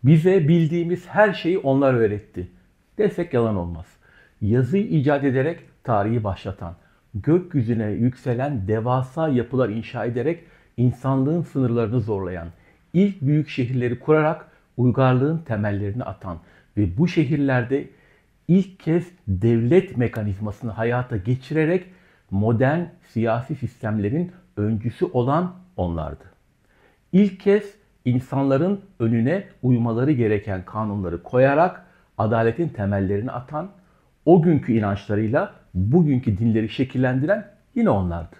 Bize bildiğimiz her şeyi onlar öğretti desek yalan olmaz. Yazıyı icat ederek tarihi başlatan, gökyüzüne yükselen devasa yapılar inşa ederek insanlığın sınırlarını zorlayan, ilk büyük şehirleri kurarak uygarlığın temellerini atan ve bu şehirlerde ilk kez devlet mekanizmasını hayata geçirerek modern siyasi sistemlerin öncüsü olan onlardı. İlk kez insanların önüne uymaları gereken kanunları koyarak adaletin temellerini atan, o günkü inançlarıyla bugünkü dinleri şekillendiren yine onlardı.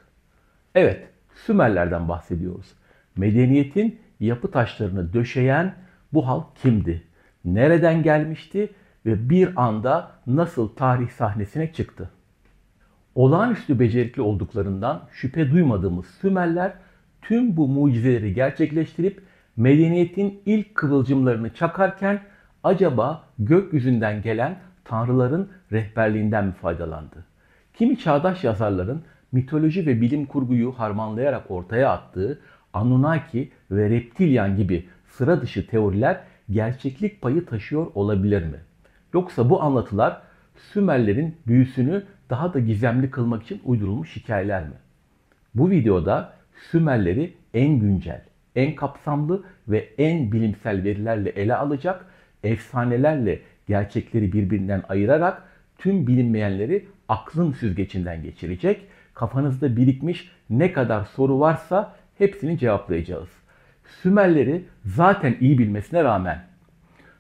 Evet, Sümerlerden bahsediyoruz. Medeniyetin yapı taşlarını döşeyen bu halk kimdi? Nereden gelmişti ve bir anda nasıl tarih sahnesine çıktı? Olağanüstü becerikli olduklarından şüphe duymadığımız Sümerler tüm bu mucizeleri gerçekleştirip medeniyetin ilk kıvılcımlarını çakarken acaba gökyüzünden gelen tanrıların rehberliğinden mi faydalandı? Kimi çağdaş yazarların mitoloji ve bilim kurguyu harmanlayarak ortaya attığı Anunnaki ve Reptilyan gibi sıra dışı teoriler gerçeklik payı taşıyor olabilir mi? Yoksa bu anlatılar Sümerlerin büyüsünü daha da gizemli kılmak için uydurulmuş hikayeler mi? Bu videoda Sümerleri en güncel, en kapsamlı ve en bilimsel verilerle ele alacak, efsanelerle gerçekleri birbirinden ayırarak tüm bilinmeyenleri aklın süzgecinden geçirecek, kafanızda birikmiş ne kadar soru varsa hepsini cevaplayacağız. Sümerleri zaten iyi bilmesine rağmen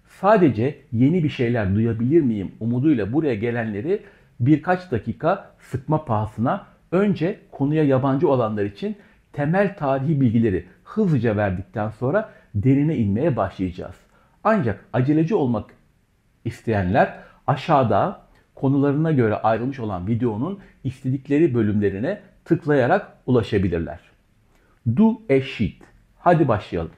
sadece yeni bir şeyler duyabilir miyim umuduyla buraya gelenleri birkaç dakika sıkma pahasına önce konuya yabancı olanlar için temel tarihi bilgileri hızlıca verdikten sonra derine inmeye başlayacağız. Ancak aceleci olmak isteyenler aşağıda konularına göre ayrılmış olan videonun istedikleri bölümlerine tıklayarak ulaşabilirler. Do a shit. Hadi başlayalım.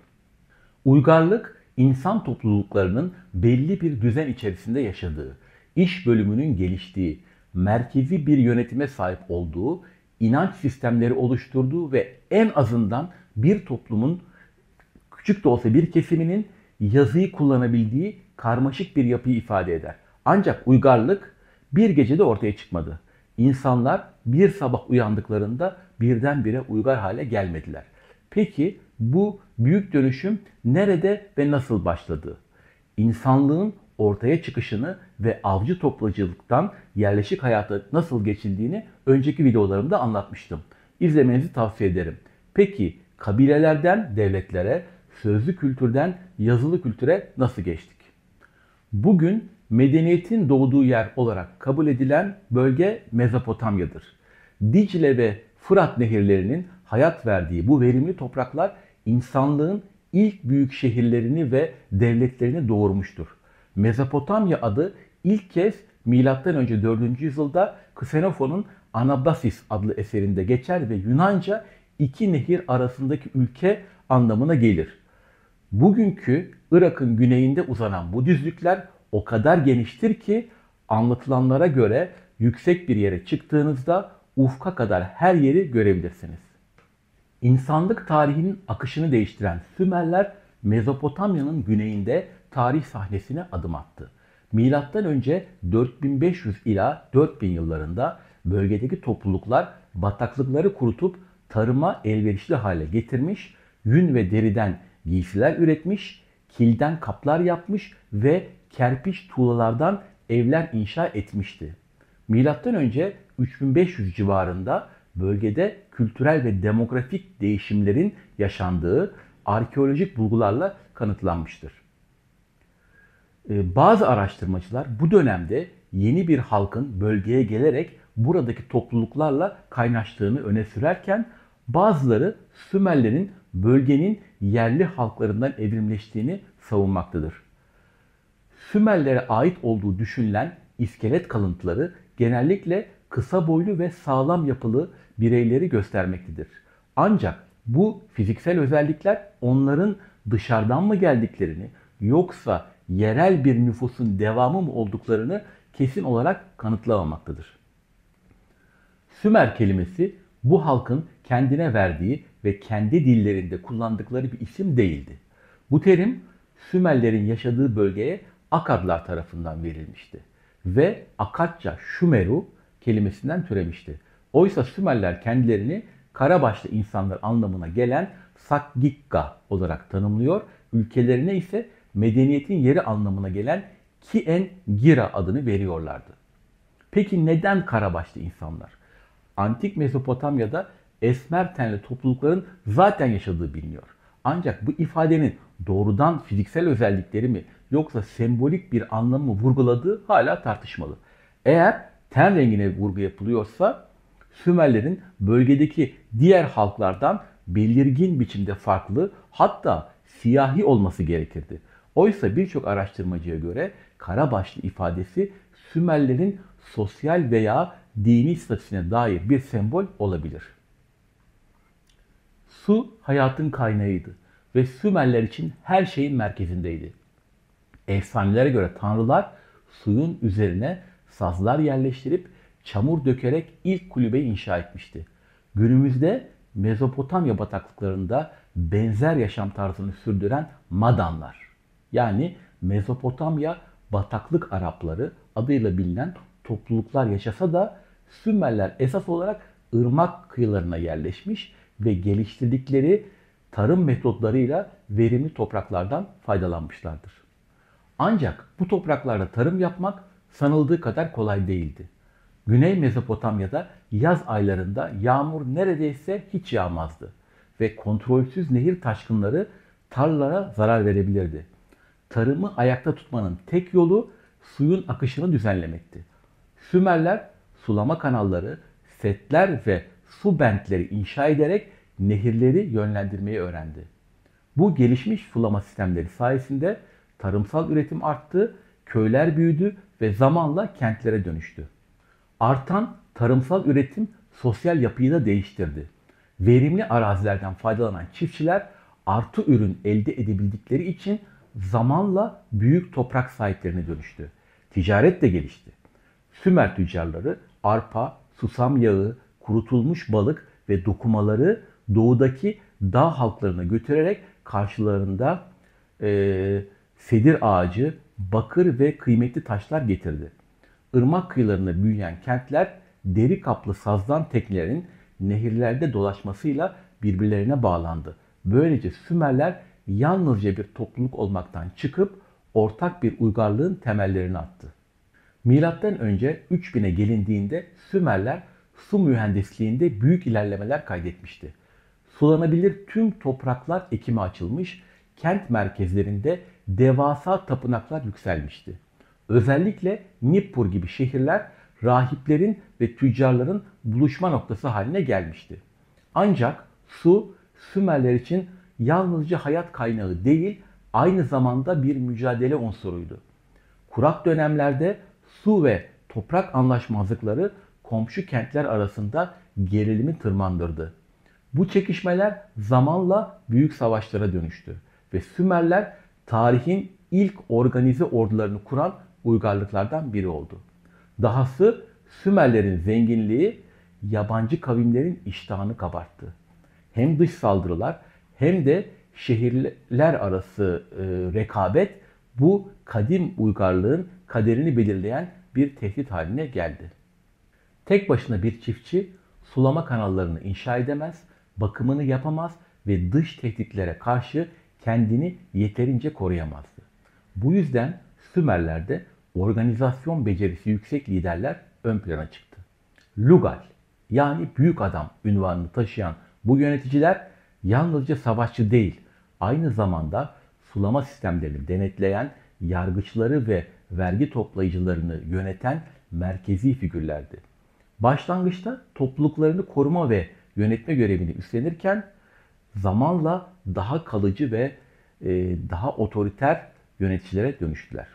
Uygarlık, insan topluluklarının belli bir düzen içerisinde yaşadığı, iş bölümünün geliştiği, merkezi bir yönetime sahip olduğu, inanç sistemleri oluşturduğu ve en azından bir toplumun küçük de olsa bir kesiminin yazıyı kullanabildiği karmaşık bir yapıyı ifade eder. Ancak uygarlık bir gecede ortaya çıkmadı. İnsanlar bir sabah uyandıklarında birdenbire uygar hale gelmediler. Peki bu büyük dönüşüm nerede ve nasıl başladı? İnsanlığın ortaya çıkışını ve avcı toplacılıktan yerleşik hayata nasıl geçildiğini önceki videolarımda anlatmıştım. İzlemenizi tavsiye ederim. Peki kabilelerden devletlere, sözlü kültürden yazılı kültüre nasıl geçtik? Bugün medeniyetin doğduğu yer olarak kabul edilen bölge Mezopotamya'dır. Dicle ve Fırat nehirlerinin hayat verdiği bu verimli topraklar insanlığın ilk büyük şehirlerini ve devletlerini doğurmuştur. Mezopotamya adı ilk kez M.Ö. 4. yüzyılda Xenofon'un Anabasis adlı eserinde geçer ve Yunanca iki nehir arasındaki ülke anlamına gelir. Bugünkü Irak'ın güneyinde uzanan bu düzlükler o kadar geniştir ki anlatılanlara göre yüksek bir yere çıktığınızda ufka kadar her yeri görebilirsiniz. İnsanlık tarihinin akışını değiştiren Sümerler Mezopotamya'nın güneyinde tarih sahnesine adım attı. Milattan önce 4500 ila 4000 yıllarında bölgedeki topluluklar bataklıkları kurutup tarıma elverişli hale getirmiş, yün ve deriden giysiler üretmiş, kilden kaplar yapmış ve kerpiç tuğlalardan evler inşa etmişti. Milattan önce 3500 civarında bölgede kültürel ve demografik değişimlerin yaşandığı arkeolojik bulgularla kanıtlanmıştır. Bazı araştırmacılar bu dönemde yeni bir halkın bölgeye gelerek buradaki topluluklarla kaynaştığını öne sürerken bazıları Sümerlerin bölgenin yerli halklarından evrimleştiğini savunmaktadır. Sümerlere ait olduğu düşünülen iskelet kalıntıları genellikle kısa boylu ve sağlam yapılı bireyleri göstermektedir. Ancak bu fiziksel özellikler onların dışarıdan mı geldiklerini yoksa yerel bir nüfusun devamı mı olduklarını kesin olarak kanıtlamamaktadır. Sümer kelimesi bu halkın kendine verdiği ve kendi dillerinde kullandıkları bir isim değildi. Bu terim Sümerlerin yaşadığı bölgeye Akadlar tarafından verilmişti. Ve Akatça Şumeru kelimesinden türemişti. Oysa Sümerler kendilerini karabaşlı insanlar anlamına gelen Sakgikka olarak tanımlıyor. Ülkelerine ise medeniyetin yeri anlamına gelen Kien-Gira adını veriyorlardı. Peki neden karabaşlı insanlar? Antik Mezopotamya'da esmer tenli toplulukların zaten yaşadığı biliniyor. Ancak bu ifadenin doğrudan fiziksel özellikleri mi yoksa sembolik bir anlamı mı vurguladığı hala tartışmalı. Eğer ten rengine vurgu yapılıyorsa Sümerlerin bölgedeki diğer halklardan belirgin biçimde farklı, hatta siyahi olması gerekirdi. Oysa birçok araştırmacıya göre karabaşlı ifadesi Sümerlerin sosyal veya dini statüsüne dair bir sembol olabilir. Su hayatın kaynağıydı ve Sümerler için her şeyin merkezindeydi. Efsanelere göre tanrılar suyun üzerine sazlar yerleştirip çamur dökerek ilk kulübeyi inşa etmişti. Günümüzde Mezopotamya bataklıklarında benzer yaşam tarzını sürdüren Madanlar, yani Mezopotamya bataklık Arapları adıyla bilinen topluluklar yaşasa da Sümerler esas olarak ırmak kıyılarına yerleşmiş ve geliştirdikleri tarım metotlarıyla verimli topraklardan faydalanmışlardır. Ancak bu topraklarda tarım yapmak sanıldığı kadar kolay değildi. Güney Mezopotamya'da yaz aylarında yağmur neredeyse hiç yağmazdı ve kontrolsüz nehir taşkınları tarlalara zarar verebilirdi. Tarımı ayakta tutmanın tek yolu suyun akışını düzenlemekti. Sümerler sulama kanalları, setler ve su bentleri inşa ederek nehirleri yönlendirmeyi öğrendi. Bu gelişmiş sulama sistemleri sayesinde tarımsal üretim arttı, köyler büyüdü ve zamanla kentlere dönüştü. Artan tarımsal üretim sosyal yapıyı da değiştirdi. Verimli arazilerden faydalanan çiftçiler artı ürün elde edebildikleri için zamanla büyük toprak sahiplerine dönüştü. Ticaret de gelişti. Sümer tüccarları arpa, susam yağı, kurutulmuş balık ve dokumaları doğudaki dağ halklarına götürerek karşılarında sedir ağacı, bakır ve kıymetli taşlar getirdi. Irmak kıyılarında büyüyen kentler deri kaplı sazdan teknelerin nehirlerde dolaşmasıyla birbirlerine bağlandı. Böylece Sümerler yalnızca bir topluluk olmaktan çıkıp ortak bir uygarlığın temellerini attı. Milattan önce 3000'e gelindiğinde Sümerler su mühendisliğinde büyük ilerlemeler kaydetmişti. Sulanabilir tüm topraklar ekime açılmış, kent merkezlerinde devasa tapınaklar yükselmişti. Özellikle Nippur gibi şehirler rahiplerin ve tüccarların buluşma noktası haline gelmişti. Ancak su Sümerler için yalnızca hayat kaynağı değil, aynı zamanda bir mücadele unsuruydu. Kurak dönemlerde su ve toprak anlaşmazlıkları komşu kentler arasında gerilimi tırmandırdı. Bu çekişmeler zamanla büyük savaşlara dönüştü ve Sümerler tarihin ilk organize ordularını kuran uygarlıklardan biri oldu. Dahası Sümerlerin zenginliği yabancı kavimlerin iştahını kabarttı. Hem dış saldırılar hem de şehirler arası rekabet bu kadim uygarlığın kaderini belirleyen bir tehdit haline geldi. Tek başına bir çiftçi sulama kanallarını inşa edemez, bakımını yapamaz ve dış tehditlere karşı kendini yeterince koruyamazdı. Bu yüzden Sümerler'de organizasyon becerisi yüksek liderler ön plana çıktı. Lugal, yani büyük adam unvanını taşıyan bu yöneticiler yalnızca savaşçı değil, aynı zamanda sulama sistemlerini denetleyen, yargıçları ve vergi toplayıcılarını yöneten merkezi figürlerdi. Başlangıçta topluluklarını koruma ve yönetme görevini üstlenirken zamanla daha kalıcı ve daha otoriter yöneticilere dönüştüler.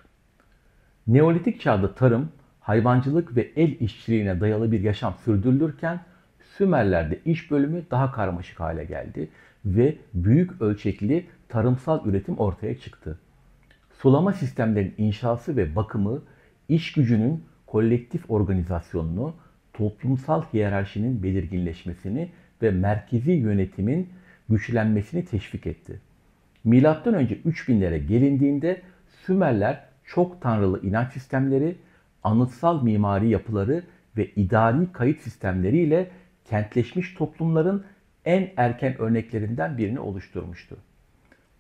Neolitik çağda tarım, hayvancılık ve el işçiliğine dayalı bir yaşam sürdürülürken Sümerler'de iş bölümü daha karmaşık hale geldi ve büyük ölçekli tarımsal üretim ortaya çıktı. Sulama sistemlerinin inşası ve bakımı, iş gücünün kolektif organizasyonunu, toplumsal hiyerarşinin belirginleşmesini ve merkezi yönetimin güçlenmesini teşvik etti. Milattan önce 3000'lere gelindiğinde Sümerler çok tanrılı inanç sistemleri, anıtsal mimari yapıları ve idari kayıt sistemleriyle kentleşmiş toplumların en erken örneklerinden birini oluşturmuştu.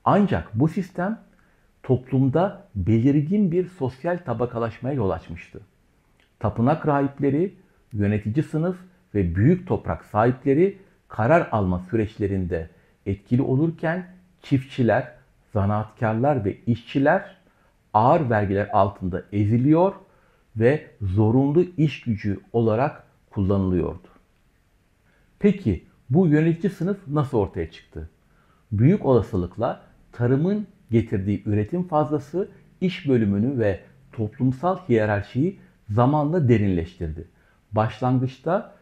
Ancak bu sistem toplumda belirgin bir sosyal tabakalaşmaya yol açmıştı. Tapınak rahipleri, yönetici sınıf ve büyük toprak sahipleri karar alma süreçlerinde etkili olurken çiftçiler, zanaatkarlar ve işçiler ağır vergiler altında eziliyor ve zorunlu iş gücü olarak kullanılıyordu. Peki bu yönetici sınıf nasıl ortaya çıktı? Büyük olasılıkla tarımın getirdiği üretim fazlası iş bölümünü ve toplumsal hiyerarşiyi zamanla derinleştirdi. Başlangıçta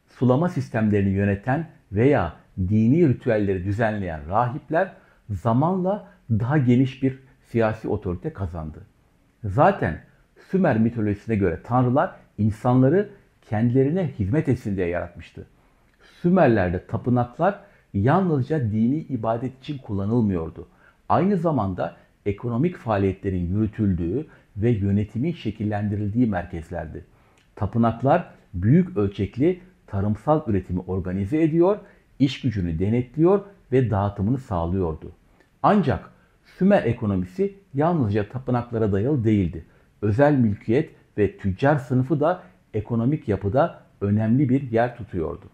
sulama sistemlerini yöneten veya dini ritüelleri düzenleyen rahipler zamanla daha geniş bir siyasi otorite kazandı. Zaten Sümer mitolojisine göre tanrılar insanları kendilerine hizmet etsin diye yaratmıştı. Sümerlerde tapınaklar yalnızca dini ibadet için kullanılmıyordu. Aynı zamanda ekonomik faaliyetlerin yürütüldüğü ve yönetimin şekillendirildiği merkezlerdi. Tapınaklar büyük ölçekli tarımsal üretimi organize ediyor, iş gücünü denetliyor ve dağıtımını sağlıyordu. Ancak Sümer ekonomisi yalnızca tapınaklara dayalı değildi. Özel mülkiyet ve tüccar sınıfı da ekonomik yapıda önemli bir yer tutuyordu.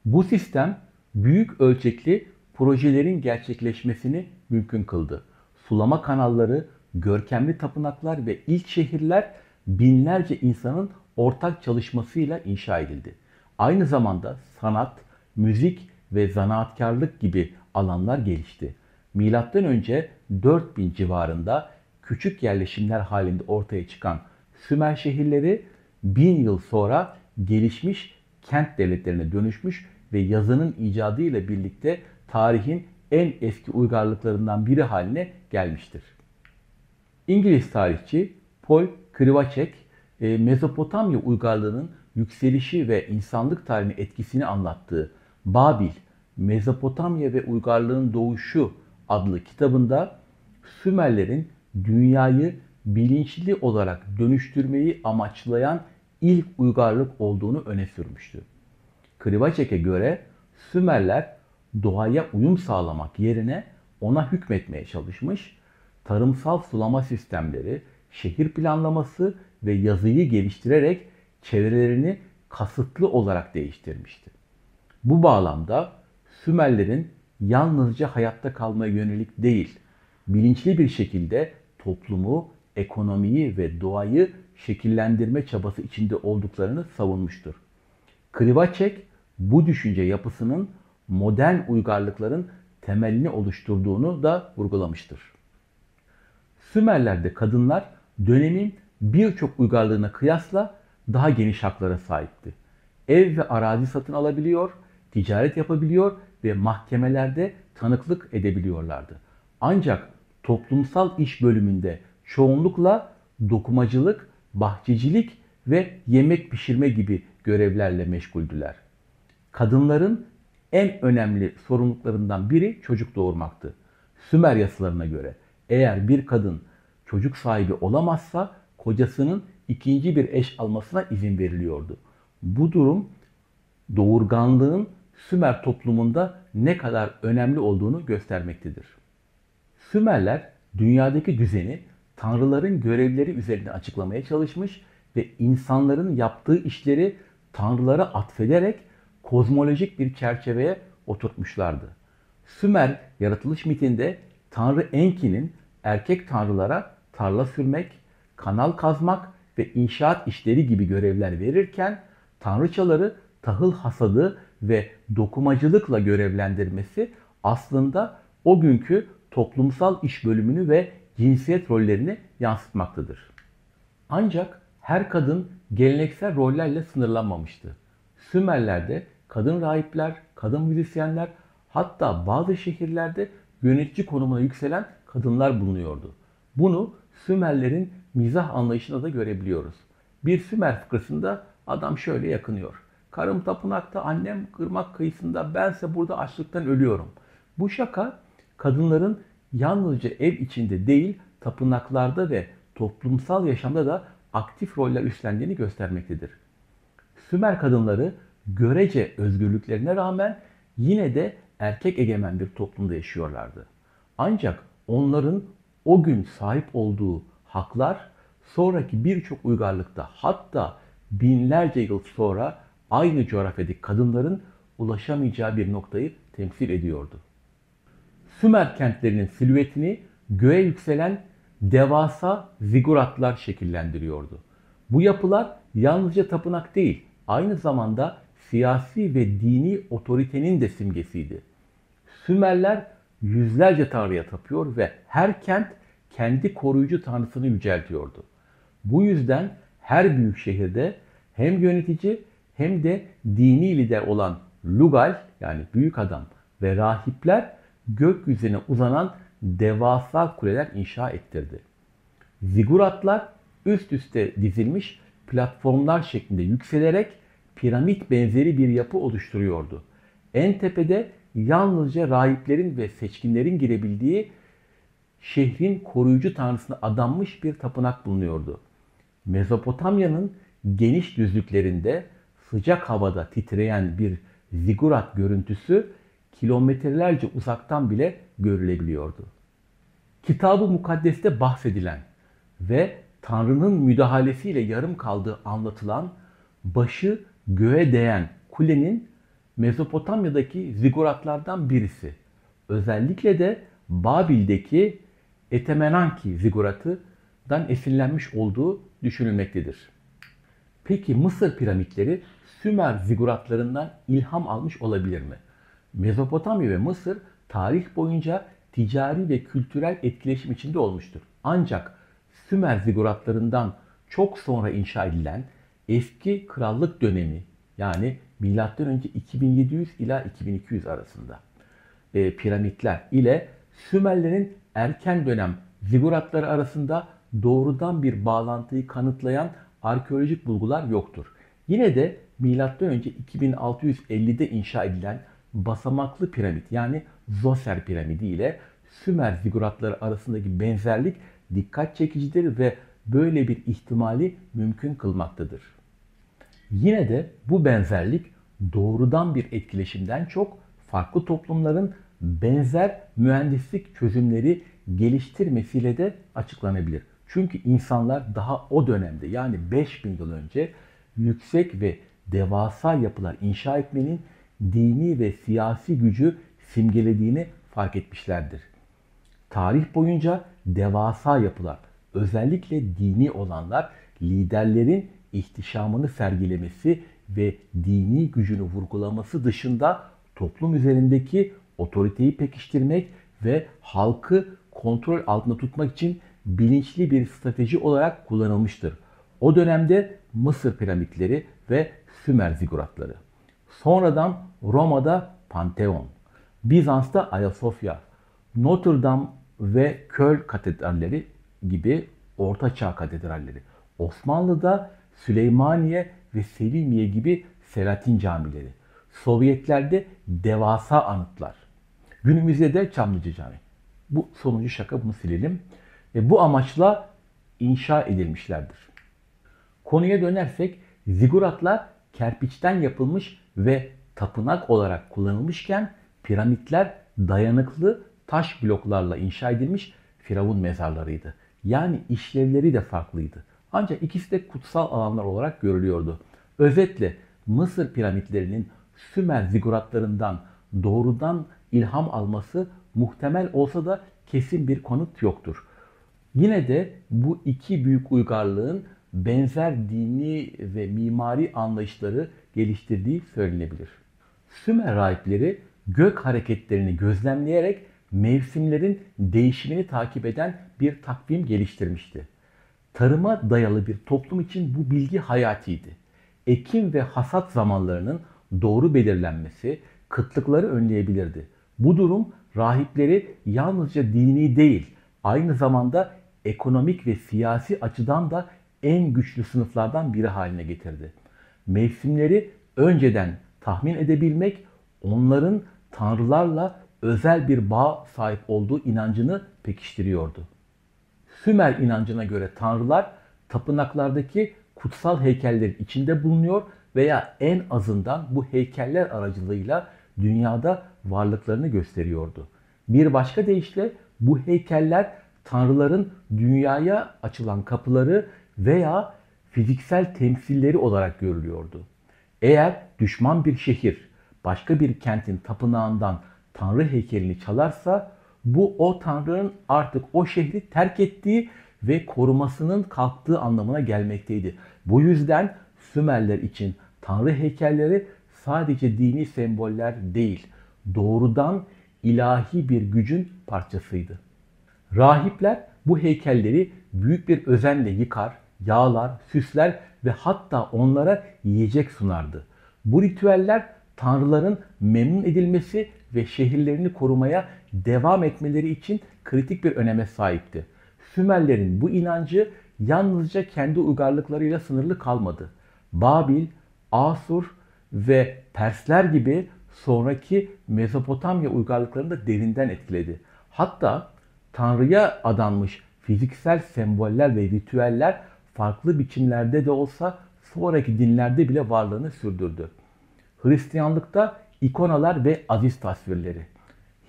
Bu sistem büyük ölçekli projelerin gerçekleşmesini mümkün kıldı. Sulama kanalları, görkemli tapınaklar ve ilk şehirler binlerce insanın ortak çalışmasıyla inşa edildi. Aynı zamanda sanat, müzik ve zanaatkarlık gibi alanlar gelişti. Milattan önce 4000 civarında küçük yerleşimler halinde ortaya çıkan Sümer şehirleri 1000 yıl sonra gelişmiş kent devletlerine dönüşmüş ve yazının icadı ile birlikte tarihin en eski uygarlıklarından biri haline gelmiştir. İngiliz tarihçi Paul Krivacek, Mezopotamya uygarlığının yükselişi ve insanlık tarihine etkisini anlattığı Babil, Mezopotamya ve Uygarlığın Doğuşu adlı kitabında Sümerlerin dünyayı bilinçli olarak dönüştürmeyi amaçlayan ilk uygarlık olduğunu öne sürmüştü. Krivacek'e göre Sümerler doğaya uyum sağlamak yerine ona hükmetmeye çalışmış, tarımsal sulama sistemleri, şehir planlaması ve yazıyı geliştirerek çevrelerini kasıtlı olarak değiştirmişti. Bu bağlamda Sümerlerin yalnızca hayatta kalmaya yönelik değil, bilinçli bir şekilde toplumu, ekonomiyi ve doğayı şekillendirme çabası içinde olduklarını savunmuştur. Krivacek bu düşünce yapısının modern uygarlıkların temelini oluşturduğunu da vurgulamıştır. Sümerler'de kadınlar dönemin birçok uygarlığına kıyasla daha geniş haklara sahipti. Ev ve arazi satın alabiliyor, ticaret yapabiliyor ve mahkemelerde tanıklık edebiliyorlardı. Ancak toplumsal iş bölümünde çoğunlukla dokumacılık, bahçecilik ve yemek pişirme gibi görevlerle meşguldüler. Kadınların en önemli sorumluluklarından biri çocuk doğurmaktı. Sümer yasalarına göre eğer bir kadın çocuk sahibi olamazsa kocasının ikinci bir eş almasına izin veriliyordu. Bu durum doğurganlığın Sümer toplumunda ne kadar önemli olduğunu göstermektedir. Sümerler dünyadaki düzeni tanrıların görevleri üzerine açıklamaya çalışmış ve insanların yaptığı işleri tanrılara atfederek kozmolojik bir çerçeveye oturtmuşlardı. Sümer yaratılış mitinde Tanrı Enki'nin erkek tanrılara tarla sürmek, kanal kazmak ve inşaat işleri gibi görevler verirken tanrıçaları tahıl hasadı ve dokumacılıkla görevlendirmesi aslında o günkü toplumsal iş bölümünü ve cinsiyet rollerini yansıtmaktadır. Ancak her kadın geleneksel rollerle sınırlanmamıştı. Sümerler'de kadın rahipler, kadın müzisyenler, hatta bazı şehirlerde yönetici konumuna yükselen kadınlar bulunuyordu. Bunu Sümerlerin mizah anlayışında da görebiliyoruz. Bir Sümer fıkrasında adam şöyle yakınıyor. Karım tapınakta, annem ırmak kıyısında, bense burada açlıktan ölüyorum. Bu şaka kadınların yalnızca ev içinde değil, tapınaklarda ve toplumsal yaşamda da aktif roller üstlendiğini göstermektedir. Sümer kadınları görece özgürlüklerine rağmen yine de erkek egemen bir toplumda yaşıyorlardı. Ancak onların o gün sahip olduğu haklar sonraki birçok uygarlıkta, hatta binlerce yıl sonra aynı coğrafyadaki kadınların ulaşamayacağı bir noktayı temsil ediyordu. Sümer kentlerinin silüetini göğe yükselen devasa ziguratlar şekillendiriyordu. Bu yapılar yalnızca tapınak değil, aynı zamanda siyasi ve dini otoritenin de simgesiydi. Sümerler yüzlerce tanrıya tapıyor ve her kent kendi koruyucu tanrısını yüceltiyordu. Bu yüzden her büyük şehirde hem yönetici hem de dini lider olan Lugal, yani büyük adam ve rahipler gökyüzüne uzanan devasa kuleler inşa ettirdi. Ziguratlar üst üste dizilmiş platformlar şeklinde yükselerek piramit benzeri bir yapı oluşturuyordu. En tepede yalnızca rahiplerin ve seçkinlerin girebildiği şehrin koruyucu tanrısına adanmış bir tapınak bulunuyordu. Mezopotamya'nın geniş düzlüklerinde sıcak havada titreyen bir zigurat görüntüsü kilometrelerce uzaktan bile görülebiliyordu. Kitab-ı Mukaddes'te bahsedilen ve Tanrı'nın müdahalesiyle yarım kaldığı anlatılan başı göğe değen kulenin Mezopotamya'daki ziguratlardan birisi. Özellikle de Babil'deki Etemenanki ziguratından esinlenmiş olduğu düşünülmektedir. Peki Mısır piramitleri Sümer ziguratlarından ilham almış olabilir mi? Mezopotamya ve Mısır tarih boyunca ticari ve kültürel etkileşim içinde olmuştur. Ancak Sümer ziguratlarından çok sonra inşa edilen eski krallık dönemi, yani M.Ö. 2700 ila 2200 arasında piramitler ile Sümerlerin erken dönem ziguratları arasında doğrudan bir bağlantıyı kanıtlayan arkeolojik bulgular yoktur. Yine de M.Ö. 2650'de inşa edilen basamaklı piramit, yani Zoser piramidi ile Sümer ziguratları arasındaki benzerlik dikkat çekicidir ve böyle bir ihtimali mümkün kılmaktadır. Yine de bu benzerlik doğrudan bir etkileşimden çok farklı toplumların benzer mühendislik çözümleri geliştirmesiyle de açıklanabilir. Çünkü insanlar daha o dönemde, yani 5000 yıl önce yüksek ve devasa yapılar inşa etmenin dini ve siyasi gücü simgelediğini fark etmişlerdir. Tarih boyunca devasa yapılar, özellikle dini olanlar, liderlerin ihtişamını sergilemesi ve dini gücünü vurgulaması dışında toplum üzerindeki otoriteyi pekiştirmek ve halkı kontrol altında tutmak için bilinçli bir strateji olarak kullanılmıştır. O dönemde Mısır piramitleri ve Sümer ziguratları. Sonradan Roma'da Pantheon, Bizans'ta Ayasofya, Notre Dame ve Köln katedralleri gibi Orta Çağ katedralleri, Osmanlı'da Süleymaniye ve Selimiye gibi Selahattin camileri, Sovyetlerde devasa anıtlar, günümüzde de Çamlıca Camii. Bu sonuncu şaka, bunu silelim. Bu amaçla inşa edilmişlerdir. Konuya dönersek, ziguratlar kerpiçten yapılmış ve tapınak olarak kullanılmışken piramitler dayanıklı taş bloklarla inşa edilmiş firavun mezarlarıydı. Yani işlevleri de farklıydı. Ancak ikisi de kutsal alanlar olarak görülüyordu. Özetle Mısır piramitlerinin Sümer ziguratlarından doğrudan ilham alması muhtemel olsa da kesin bir kanıt yoktur. Yine de bu iki büyük uygarlığın benzer dini ve mimari anlayışları geliştirdiği söylenebilir. Sümer rahipleri gök hareketlerini gözlemleyerek mevsimlerin değişimini takip eden bir takvim geliştirmişti. Tarıma dayalı bir toplum için bu bilgi hayatiydi. Ekim ve hasat zamanlarının doğru belirlenmesi kıtlıkları önleyebilirdi. Bu durum rahipleri yalnızca dini değil, aynı zamanda ekonomik ve siyasi açıdan da en güçlü sınıflardan biri haline getirdi. Mevsimleri önceden tahmin edebilmek, onların tanrılarla özel bir bağ sahip olduğu inancını pekiştiriyordu. Sümer inancına göre tanrılar tapınaklardaki kutsal heykellerin içinde bulunuyor veya en azından bu heykeller aracılığıyla dünyada varlıklarını gösteriyordu. Bir başka deyişle bu heykeller tanrıların dünyaya açılan kapıları veya fiziksel temsilleri olarak görülüyordu. Eğer düşman bir şehir başka bir kentin tapınağından tanrı heykelini çalarsa bu o tanrının artık o şehri terk ettiği ve korumasının kalktığı anlamına gelmekteydi. Bu yüzden Sümerler için tanrı heykelleri sadece dini semboller değil, doğrudan ilahi bir gücün parçasıydı. Rahipler bu heykelleri büyük bir özenle yıkar, yağlar, süsler ve hatta onlara yiyecek sunardı. Bu ritüeller tanrıların memnun edilmesi ve şehirlerini korumaya devam etmeleri için kritik bir öneme sahipti. Sümerlerin bu inancı yalnızca kendi uygarlıklarıyla sınırlı kalmadı. Babil, Asur ve Persler gibi sonraki Mezopotamya uygarlıklarını da derinden etkiledi. Hatta Tanrı'ya adanmış fiziksel semboller ve ritüeller farklı biçimlerde de olsa sonraki dinlerde bile varlığını sürdürdü. Hristiyanlıkta ikonalar ve aziz tasvirleri,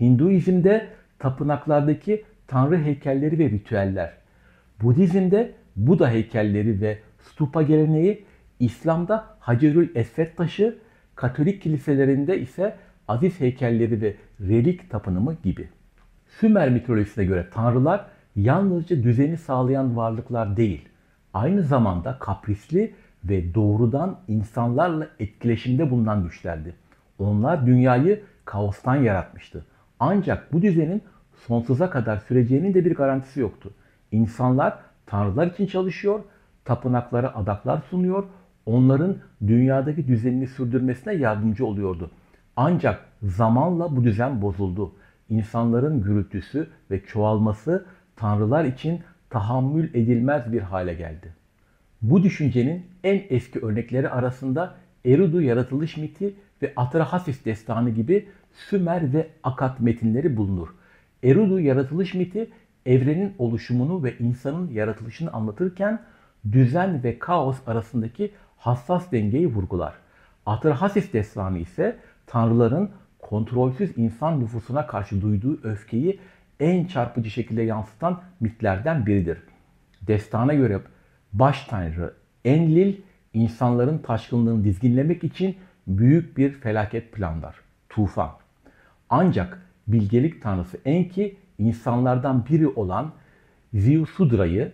Hinduizm'de tapınaklardaki tanrı heykelleri ve ritüeller, Budizm'de Buda heykelleri ve stupa geleneği, İslam'da Hacerül Esved taşı, Katolik kiliselerinde ise aziz heykelleri ve relik tapınımı gibi. Sümer mitolojisine göre tanrılar yalnızca düzeni sağlayan varlıklar değil, aynı zamanda kaprisli ve doğrudan insanlarla etkileşimde bulunan güçlerdi. Onlar dünyayı kaostan yaratmıştı. Ancak bu düzenin sonsuza kadar süreceğinin de bir garantisi yoktu. İnsanlar tanrılar için çalışıyor, tapınaklara adaklar sunuyor, onların dünyadaki düzenini sürdürmesine yardımcı oluyordu. Ancak zamanla bu düzen bozuldu. İnsanların gürültüsü ve çoğalması tanrılar için tahammül edilmez bir hale geldi. Bu düşüncenin en eski örnekleri arasında Eridu yaratılış miti ve Atrahasis destanı gibi Sümer ve Akkad metinleri bulunur. Eridu yaratılış miti evrenin oluşumunu ve insanın yaratılışını anlatırken düzen ve kaos arasındaki hassas dengeyi vurgular. Atrahasis destanı ise tanrıların kontrolsüz insan nüfusuna karşı duyduğu öfkeyi en çarpıcı şekilde yansıtan mitlerden biridir. Destana göre baş tanrı Enlil insanların taşkınlığını dizginlemek için büyük bir felaket planlar. Tufan. Ancak bilgelik tanrısı Enki insanlardan biri olan Ziusudra'yı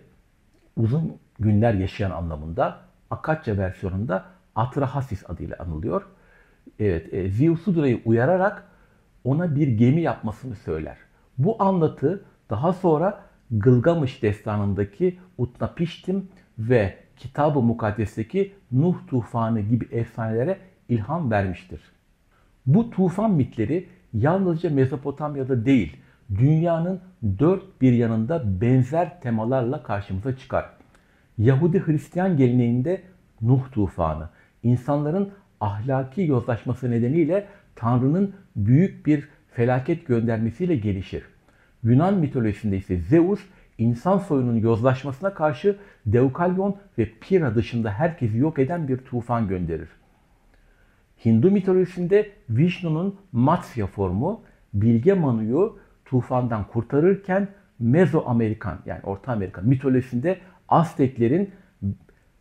uzun günler yaşayan anlamında Akatça versiyonunda Atrahasis adıyla anılıyor. Evet, Ziusudra'yı uyararak ona bir gemi yapmasını söyler. Bu anlatı daha sonra Gılgamış destanındaki Utnapiştim ve Kitab-ı Mukaddes'teki Nuh tufanı gibi efsanelere ilham vermiştir. Bu tufan mitleri yalnızca Mezopotamya'da değil, dünyanın dört bir yanında benzer temalarla karşımıza çıkar. Yahudi-Hristiyan geleneğinde Nuh tufanı, insanların ahlaki yozlaşması nedeniyle Tanrı'nın büyük bir felaket göndermesiyle gelişir. Yunan mitolojisinde ise Zeus, insan soyunun yozlaşmasına karşı Deukalyon ve Pyrrha dışında herkesi yok eden bir tufan gönderir. Hindu mitolojisinde Vishnu'nun Matsya formu Bilge Manu'yu tufandan kurtarırken Mezoamerikan yani Orta Amerika mitolojisinde Azteklerin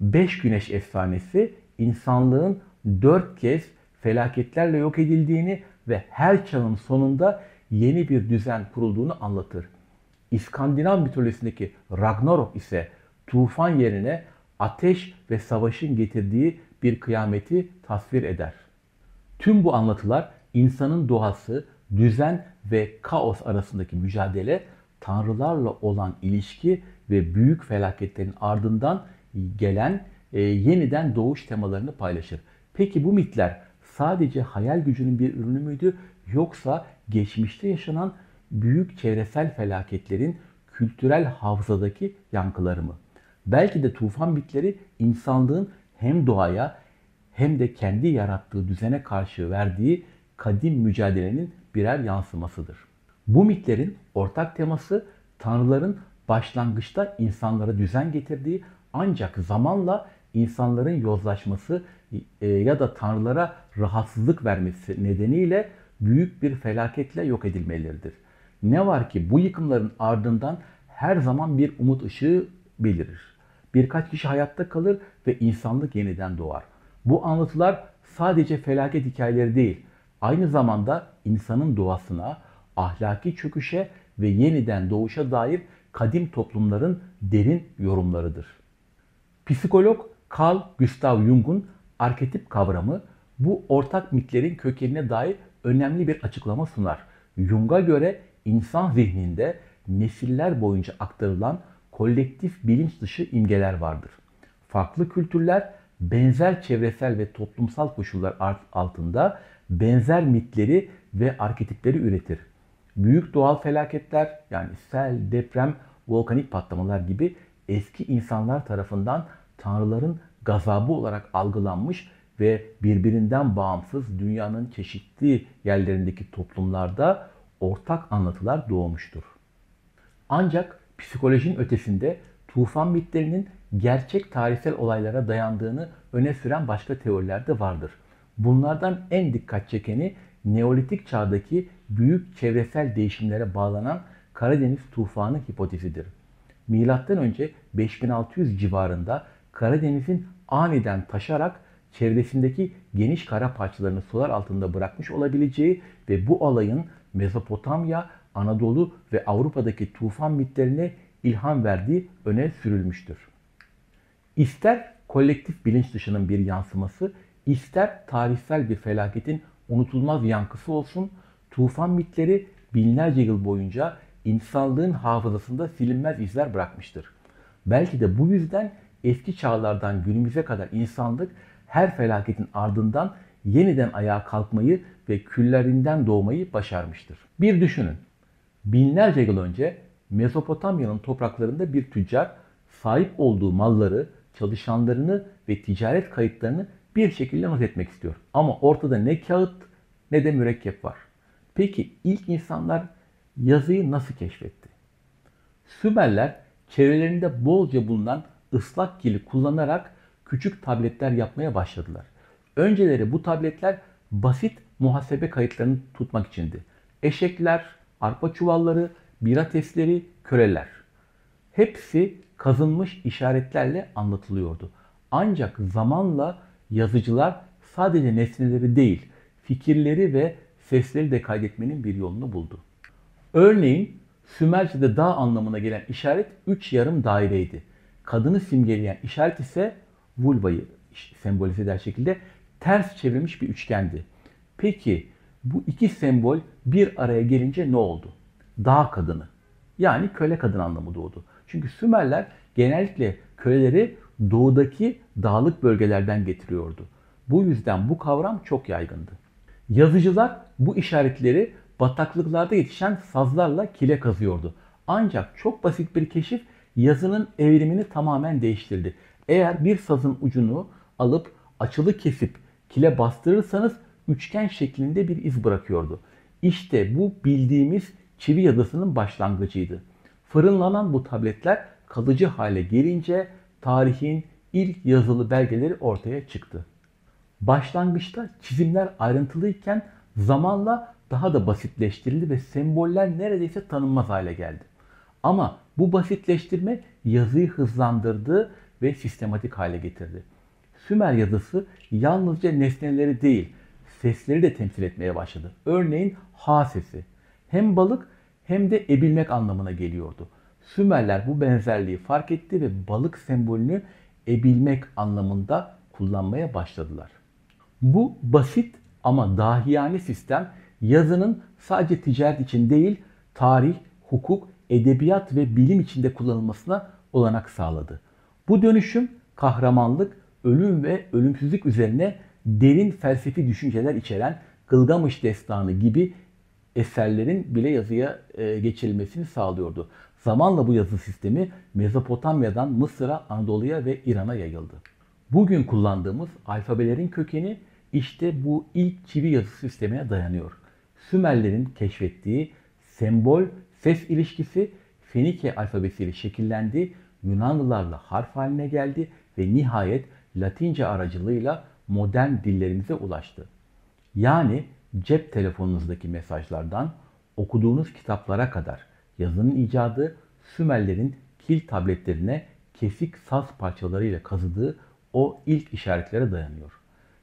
5 güneş efsanesi insanlığın 4 kez felaketlerle yok edildiğini ve her çağın sonunda yeni bir düzen kurulduğunu anlatır. İskandinav mitolojisindeki Ragnarok ise tufan yerine ateş ve savaşın getirdiği bir kıyameti tasvir eder. Tüm bu anlatılar insanın doğası, düzen ve kaos arasındaki mücadele, tanrılarla olan ilişki ve büyük felaketlerin ardından gelen yeniden doğuş temalarını paylaşır. Peki bu mitler sadece hayal gücünün bir ürünü müydü yoksa geçmişte yaşanan büyük çevresel felaketlerin kültürel hafızadaki yankıları mı? Belki de tufan mitleri insanlığın hem doğaya hem de kendi yarattığı düzene karşı verdiği kadim mücadelenin birer yansımasıdır. Bu mitlerin ortak teması tanrıların başlangıçta insanlara düzen getirdiği ancak zamanla insanların yozlaşması ya da tanrılara rahatsızlık vermesi nedeniyle büyük bir felaketle yok edilmeleridir. Ne var ki bu yıkımların ardından her zaman bir umut ışığı belirir. Birkaç kişi hayatta kalır ve insanlık yeniden doğar. Bu anlatılar sadece felaket hikayeleri değil, aynı zamanda insanın doğasına, ahlaki çöküşe ve yeniden doğuşa dair kadim toplumların derin yorumlarıdır. Psikolog Carl Gustav Jung'un arketip kavramı bu ortak mitlerin kökenine dair önemli bir açıklama sunar. Jung'a göre insan zihninde nesiller boyunca aktarılan kolektif bilinç dışı imgeler vardır. Farklı kültürler benzer çevresel ve toplumsal koşullar altında benzer mitleri ve arketipleri üretir. Büyük doğal felaketler yani sel, deprem, volkanik patlamalar gibi eski insanlar tarafından tanrıların gazabı olarak algılanmış ve birbirinden bağımsız dünyanın çeşitli yerlerindeki toplumlarda ortak anlatılar doğmuştur. Ancak psikolojinin ötesinde tufan mitlerinin gerçek tarihsel olaylara dayandığını öne süren başka teoriler de vardır. Bunlardan en dikkat çekeni Neolitik çağdaki büyük çevresel değişimlere bağlanan Karadeniz tufanı hipotezidir. Milattan önce 5600 civarında Karadeniz'in aniden taşarak çevresindeki geniş kara parçalarını sular altında bırakmış olabileceği ve bu olayın Mezopotamya, Anadolu ve Avrupa'daki tufan mitlerine ilham verdiği öne sürülmüştür. İster kolektif bilinç dışının bir yansıması, ister tarihsel bir felaketin unutulmaz yankısı olsun, tufan mitleri binlerce yıl boyunca insanlığın hafızasında silinmez izler bırakmıştır. Belki de bu yüzden eski çağlardan günümüze kadar insanlık her felaketin ardından yeniden ayağa kalkmayı ve küllerinden doğmayı başarmıştır. Bir düşünün. Binlerce yıl önce Mezopotamya'nın topraklarında bir tüccar sahip olduğu malları, çalışanlarını ve ticaret kayıtlarını bir şekilde not etmek istiyor. Ama ortada ne kağıt ne de mürekkep var. Peki ilk insanlar yazıyı nasıl keşfetti? Sümerler çevrelerinde bolca bulunan ıslak kili kullanarak küçük tabletler yapmaya başladılar. Önceleri bu tabletler basit muhasebe kayıtlarını tutmak içindi. Eşekler, arpa çuvalları, bira testleri, köleler. Hepsi kazınmış işaretlerle anlatılıyordu. Ancak zamanla yazıcılar sadece nesneleri değil, fikirleri ve sesleri de kaydetmenin bir yolunu buldu. Örneğin Sümerce'de dağ anlamına gelen işaret 3 yarım daireydi. Kadını simgeleyen işaret ise vulvayı sembolize eder şekilde ters çevrilmiş bir üçgendi. Peki bu iki sembol bir araya gelince ne oldu? Dağ kadını yani köle kadın anlamı doğdu. Çünkü Sümerler genellikle köleleri doğudaki dağlık bölgelerden getiriyordu. Bu yüzden bu kavram çok yaygındı. Yazıcılar bu işaretleri bataklıklarda yetişen sazlarla kile kazıyordu. Ancak çok basit bir keşif yazının evrimini tamamen değiştirdi. Eğer bir sazın ucunu alıp açılı kesip kile bastırırsanız üçgen şeklinde bir iz bırakıyordu. İşte bu bildiğimiz çivi yazısının başlangıcıydı. Fırınlanan bu tabletler kalıcı hale gelince tarihin ilk yazılı belgeleri ortaya çıktı. Başlangıçta çizimler ayrıntılıyken zamanla daha da basitleştirildi ve semboller neredeyse tanınmaz hale geldi. Ama bu basitleştirme yazıyı hızlandırdı ve sistematik hale getirdi. Sümer yazısı yalnızca nesneleri değil, sesleri de temsil etmeye başladı. Örneğin ha sesi hem balık hem de ebilmek anlamına geliyordu. Sümerler bu benzerliği fark etti ve balık sembolünü ebilmek anlamında kullanmaya başladılar. Bu basit ama dahiyane sistem yazının sadece ticaret için değil, tarih, hukuk, edebiyat ve bilim içinde kullanılmasına olanak sağladı. Bu dönüşüm kahramanlık, ölüm ve ölümsüzlük üzerine derin felsefi düşünceler içeren Gılgamış Destanı gibi eserlerin bile yazıya geçirilmesini sağlıyordu. Zamanla bu yazı sistemi Mezopotamya'dan Mısır'a, Anadolu'ya ve İran'a yayıldı. Bugün kullandığımız alfabelerin kökeni işte bu ilk çivi yazı sistemine dayanıyor. Sümerlerin keşfettiği sembol ses ilişkisi Fenike alfabesiyle şekillendi, Yunanlılarla harf haline geldi ve nihayet Latince aracılığıyla modern dillerimize ulaştı. Yani cep telefonunuzdaki mesajlardan okuduğunuz kitaplara kadar yazının icadı Sümerlerin kil tabletlerine kesik saz parçalarıyla kazıdığı o ilk işaretlere dayanıyor.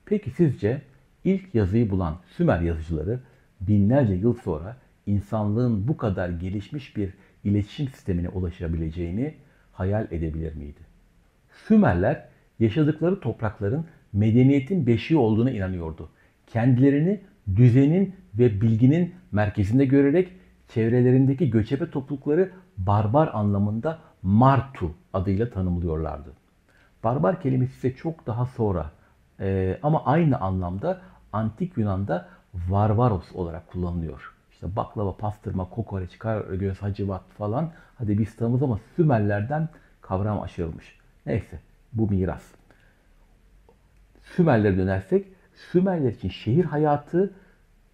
Peki sizce ilk yazıyı bulan Sümer yazıcıları binlerce yıl sonra insanlığın bu kadar gelişmiş bir iletişim sistemine ulaşabileceğini hayal edebilir miydi? Sümerler yaşadıkları toprakların medeniyetin beşiği olduğuna inanıyordu. Kendilerini düzenin ve bilginin merkezinde görerek çevrelerindeki göçebe toplulukları barbar anlamında Martu adıyla tanımlıyorlardı. Barbar kelimesi ise çok daha sonra ama aynı anlamda Antik Yunan'da varvaros olarak kullanılıyor. İşte baklava, pastırma, kokoreç, karagöz, hacivat falan. Hadi biz tanımız ama Sümerlerden kavram aşırılmış. Neyse bu miras. Sümerlere dönersek Sümerler için şehir hayatı,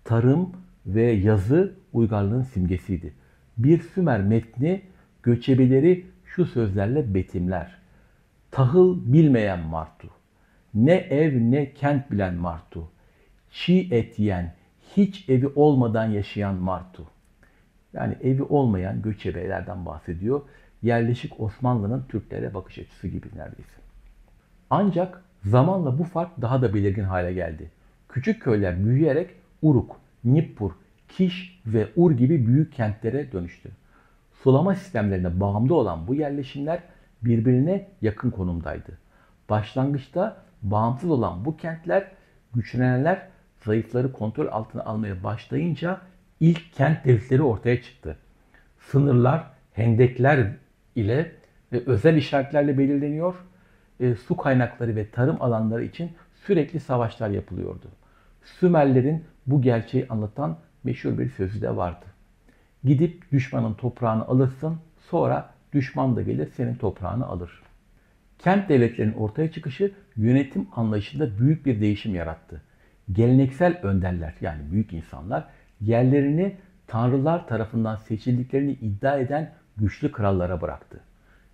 tarım ve yazı uygarlığın simgesiydi. Bir Sümer metni göçebeleri şu sözlerle betimler. Tahıl bilmeyen martu, ne ev ne kent bilen martu, çiğ et yiyen, hiç evi olmadan yaşayan martu. Yani evi olmayan göçebelerden bahsediyor. Yerleşik Osmanlı'nın Türklere bakış açısı gibi neredeyse. Ancak zamanla bu fark daha da belirgin hale geldi. Küçük köyler büyüyerek Uruk, Nippur, Kiş ve Ur gibi büyük kentlere dönüştü. Sulama sistemlerine bağımlı olan bu yerleşimler birbirine yakın konumdaydı. Başlangıçta bağımsız olan bu kentler güçlenenler zayıfları kontrol altına almaya başlayınca ilk kent devletleri ortaya çıktı. Sınırlar, hendekler ile ve özel işaretlerle belirleniyor. Su kaynakları ve tarım alanları için sürekli savaşlar yapılıyordu. Sümerlerin bu gerçeği anlatan meşhur bir sözü de vardı. Gidip düşmanın toprağını alırsın, sonra düşman da gelir senin toprağını alır. Kent devletlerinin ortaya çıkışı yönetim anlayışında büyük bir değişim yarattı. Geleneksel önderler yani büyük insanlar yerlerini tanrılar tarafından seçildiklerini iddia eden güçlü krallara bıraktı.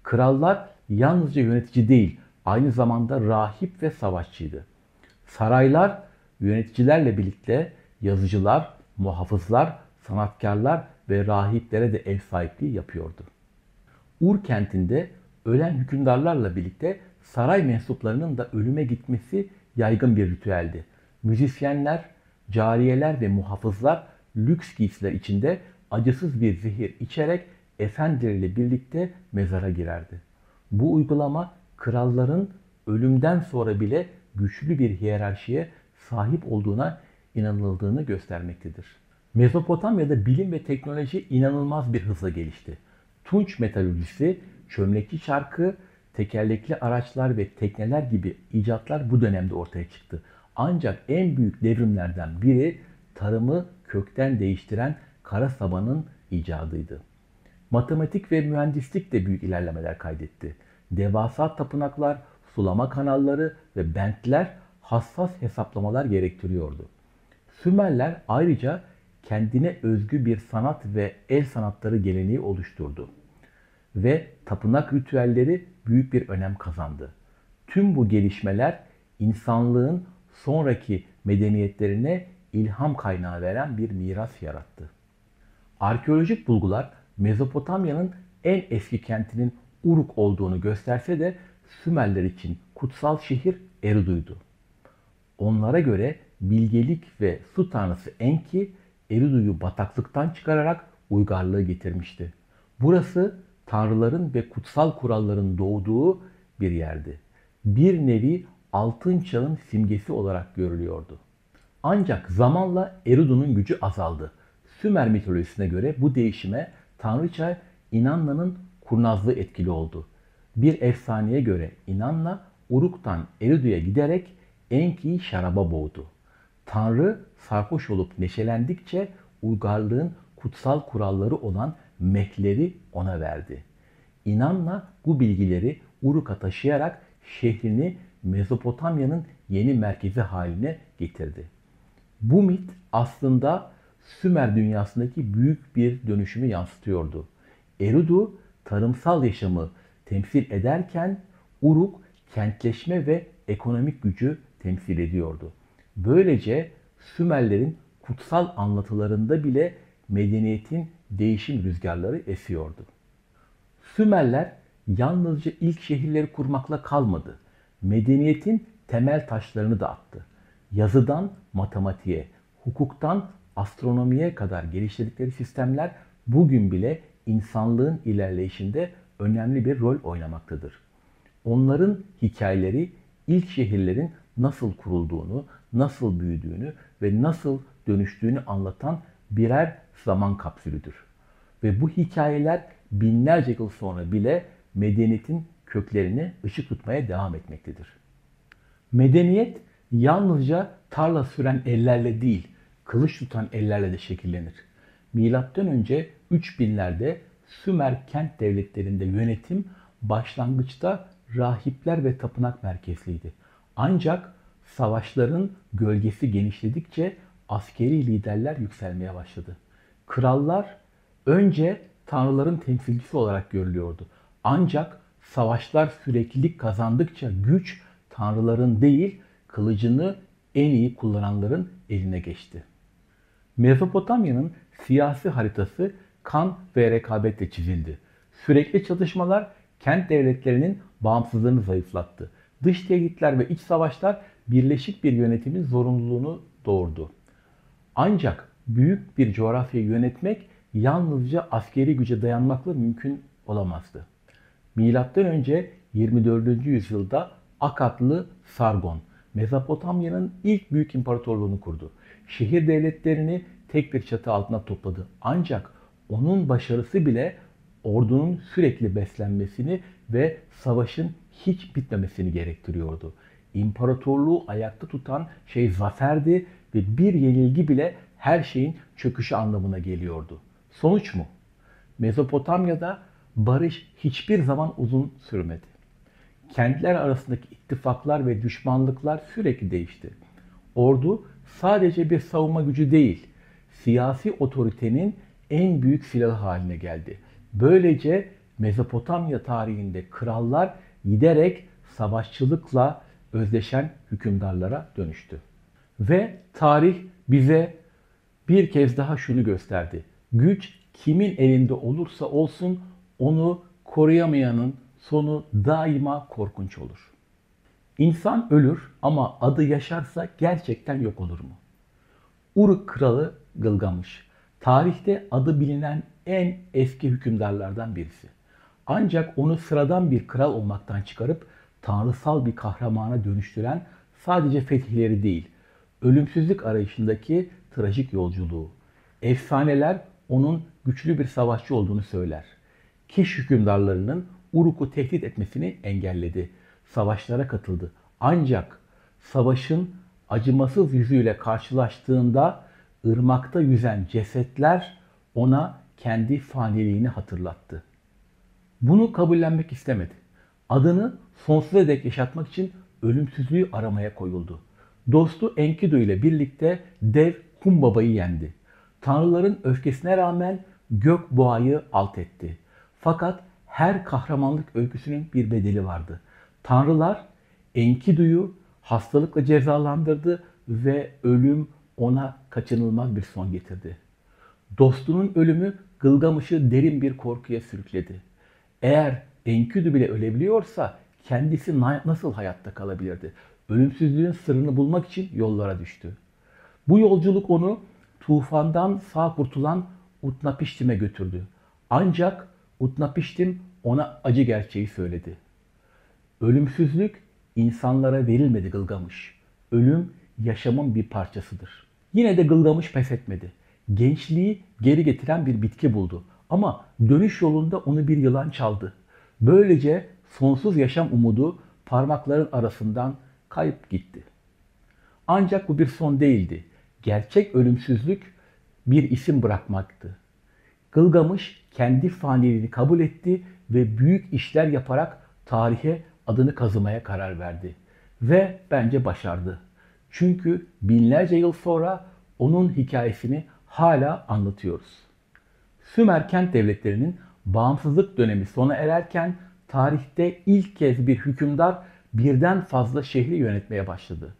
Krallar yalnızca yönetici değil, aynı zamanda rahip ve savaşçıydı. Saraylar yöneticilerle birlikte yazıcılar, muhafızlar, sanatkarlar ve rahiplere de ev sahipliği yapıyordu. Ur kentinde ölen hükümdarlarla birlikte saray mensuplarının da ölüme gitmesi yaygın bir ritüeldi. Müzisyenler, cariyeler ve muhafızlar lüks giysiler içinde acısız bir zehir içerek efendileriyle birlikte mezara girerdi. Bu uygulama kralların ölümden sonra bile güçlü bir hiyerarşiye sahip olduğuna inanıldığını göstermektedir. Mezopotamya'da bilim ve teknoloji inanılmaz bir hızla gelişti. Tunç metalürjisi, çömlekçi çarkı, tekerlekli araçlar ve tekneler gibi icatlar bu dönemde ortaya çıktı. Ancak en büyük devrimlerden biri tarımı kökten değiştiren kara sabanın icadıydı. Matematik ve mühendislik de büyük ilerlemeler kaydetti. Devasa tapınaklar, sulama kanalları ve bentler hassas hesaplamalar gerektiriyordu. Sümerler ayrıca kendine özgü bir sanat ve el sanatları geleneği oluşturdu. Ve tapınak ritüelleri büyük bir önem kazandı. Tüm bu gelişmeler insanlığın sonraki medeniyetlerine ilham kaynağı veren bir miras yarattı. Arkeolojik bulgular Mezopotamya'nın en eski kentinin Uruk olduğunu gösterse de Sümerler için kutsal şehir Eridu'ydu. Onlara göre bilgelik ve su tanrısı Enki Eridu'yu bataklıktan çıkararak uygarlığı getirmişti. Burası tanrıların ve kutsal kuralların doğduğu bir yerdi. Bir nevi altın çağın simgesi olarak görülüyordu. Ancak zamanla Eridu'nun gücü azaldı. Sümer mitolojisine göre bu değişime tanrıça Inanna'nın kurnazlığı etkili oldu. Bir efsaneye göre Inanna Uruk'tan Eridu'ya giderek Enki'yi şaraba boğdu. Tanrı sarhoş olup neşelendikçe uygarlığın kutsal kuralları olan mehleri ona verdi. Inanna bu bilgileri Uruk'a taşıyarak şehrini Mezopotamya'nın yeni merkezi haline getirdi. Bu mit aslında Sümer dünyasındaki büyük bir dönüşümü yansıtıyordu. Eridu tarımsal yaşamı temsil ederken Uruk kentleşme ve ekonomik gücü temsil ediyordu. Böylece Sümerlerin kutsal anlatılarında bile medeniyetin değişim rüzgarları esiyordu. Sümerler yalnızca ilk şehirleri kurmakla kalmadı. Medeniyetin temel taşlarını da attı. Yazıdan matematiğe, hukuktan astronomiye kadar geliştirdikleri sistemler bugün bile insanlığın ilerleyişinde önemli bir rol oynamaktadır. Onların hikayeleri ilk şehirlerin nasıl kurulduğunu, nasıl büyüdüğünü ve nasıl dönüştüğünü anlatan birer zaman kapsülüdür. Ve bu hikayeler binlerce yıl sonra bile medeniyetin köklerini ışık tutmaya devam etmektedir. Medeniyet yalnızca tarla süren ellerle değil, kılıç tutan ellerle de şekillenir. Milattan önce 3000'lerde Sümer kent devletlerinde yönetim başlangıçta rahipler ve tapınak merkezliydi. Ancak savaşların gölgesi genişledikçe askeri liderler yükselmeye başladı. Krallar önce tanrıların temsilcisi olarak görülüyordu. Ancak savaşlar süreklilik kazandıkça güç tanrıların değil, kılıcını en iyi kullananların eline geçti. Mezopotamya'nın siyasi haritası kan ve rekabetle çizildi. Sürekli çatışmalar kent devletlerinin bağımsızlığını zayıflattı. Dış tehditler ve iç savaşlar birleşik bir yönetimin zorunluluğunu doğurdu. Ancak büyük bir coğrafyayı yönetmek yalnızca askeri güce dayanmakla mümkün olamazdı. Milattan önce 24. yüzyılda Akatlı Sargon, Mezopotamya'nın ilk büyük imparatorluğunu kurdu. Şehir devletlerini tek bir çatı altına topladı. Ancak onun başarısı bile ordunun sürekli beslenmesini ve savaşın hiç bitmemesini gerektiriyordu. İmparatorluğu ayakta tutan şey zaferdi ve bir yenilgi bile her şeyin çöküşü anlamına geliyordu. Sonuç mu? Mezopotamya'da barış hiçbir zaman uzun sürmedi. Kentler arasındaki ittifaklar ve düşmanlıklar sürekli değişti. Ordu sadece bir savunma gücü değil, siyasi otoritenin en büyük silahı haline geldi. Böylece Mezopotamya tarihinde krallar giderek savaşçılıkla özdeşen hükümdarlara dönüştü. Ve tarih bize bir kez daha şunu gösterdi. Güç kimin elinde olursa olsun onu koruyamayanın sonu daima korkunç olur. İnsan ölür ama adı yaşarsa gerçekten yok olur mu? Uruk kralı Gılgamış, tarihte adı bilinen en eski hükümdarlardan birisi. Ancak onu sıradan bir kral olmaktan çıkarıp tanrısal bir kahramana dönüştüren sadece fetihleri değil, ölümsüzlük arayışındaki trajik yolculuğu. Efsaneler onun güçlü bir savaşçı olduğunu söyler. Kiş hükümdarlarının Uruk'u tehdit etmesini engelledi. Savaşlara katıldı. Ancak savaşın acımasız yüzüyle karşılaştığında ırmakta yüzen cesetler ona kendi faniliğini hatırlattı. Bunu kabullenmek istemedi. Adını sonsuza dek yaşatmak için ölümsüzlüğü aramaya koyuldu. Dostu Enkidu ile birlikte dev Humbaba'yı yendi. Tanrıların öfkesine rağmen gök boğayı alt etti. Fakat her kahramanlık öyküsünün bir bedeli vardı. Tanrılar Enkidu'yu hastalıkla cezalandırdı ve ölüm ona kaçınılmaz bir son getirdi. Dostunun ölümü Gılgamış'ı derin bir korkuya sürükledi. Eğer Enkidu bile ölebiliyorsa kendisi nasıl hayatta kalabilirdi? Ölümsüzlüğün sırrını bulmak için yollara düştü. Bu yolculuk onu tufandan sağ kurtulan Utnapiştim'e götürdü. Ancak Utnapiştim ona acı gerçeği söyledi. Ölümsüzlük insanlara verilmedi Gılgamış. Ölüm yaşamın bir parçasıdır. Yine de Gılgamış pes etmedi. Gençliği geri getiren bir bitki buldu. Ama dönüş yolunda onu bir yılan çaldı. Böylece sonsuz yaşam umudu parmakların arasından kayıp gitti. Ancak bu bir son değildi. Gerçek ölümsüzlük bir isim bırakmaktı. Gılgamış kendi faniliğini kabul etti ve büyük işler yaparak tarihe adını kazımaya karar verdi. Ve bence başardı. Çünkü binlerce yıl sonra onun hikayesini hala anlatıyoruz. Sümer kent devletlerinin bağımsızlık dönemi sona ererken tarihte ilk kez bir hükümdar birden fazla şehri yönetmeye başladı.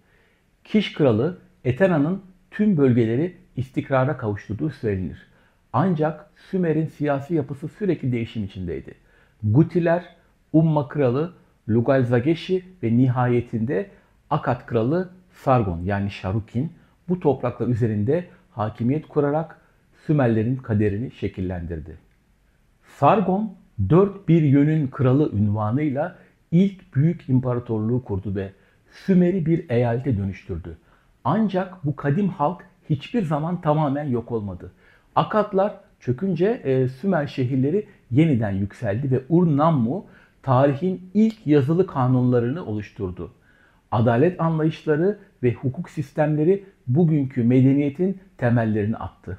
Kiş kralı Etena'nın tüm bölgeleri istikrara kavuşturduğu söylenir. Ancak Sümer'in siyasi yapısı sürekli değişim içindeydi. Gutiler, Umma kralı Lugalzageshi ve nihayetinde Akkad kralı Sargon yani Şarukin bu topraklar üzerinde hakimiyet kurarak Sümerlerin kaderini şekillendirdi. Sargon, dört bir yönün kralı unvanıyla ilk büyük imparatorluğu kurdu ve Sümer'i bir eyalete dönüştürdü. Ancak bu kadim halk hiçbir zaman tamamen yok olmadı. Akatlar çökünce Sümer şehirleri yeniden yükseldi ve Ur-Nammu tarihin ilk yazılı kanunlarını oluşturdu. Adalet anlayışları ve hukuk sistemleri bugünkü medeniyetin temellerini attı.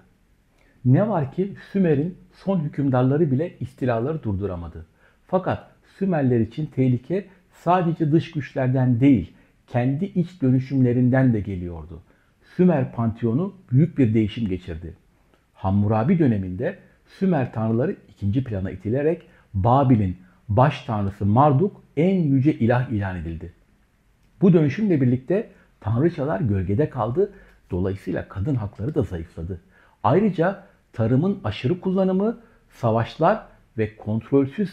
Ne var ki Sümer'in son hükümdarları bile istilaları durduramadı. Fakat Sümerler için tehlike sadece dış güçlerden değil, kendi iç dönüşümlerinden de geliyordu. Sümer Panteonu büyük bir değişim geçirdi. Hammurabi döneminde Sümer tanrıları ikinci plana itilerek Babil'in baş tanrısı Marduk en yüce ilah ilan edildi. Bu dönüşümle birlikte tanrıçalar gölgede kaldı, dolayısıyla kadın hakları da zayıfladı. Ayrıca tarımın aşırı kullanımı, savaşlar ve kontrolsüz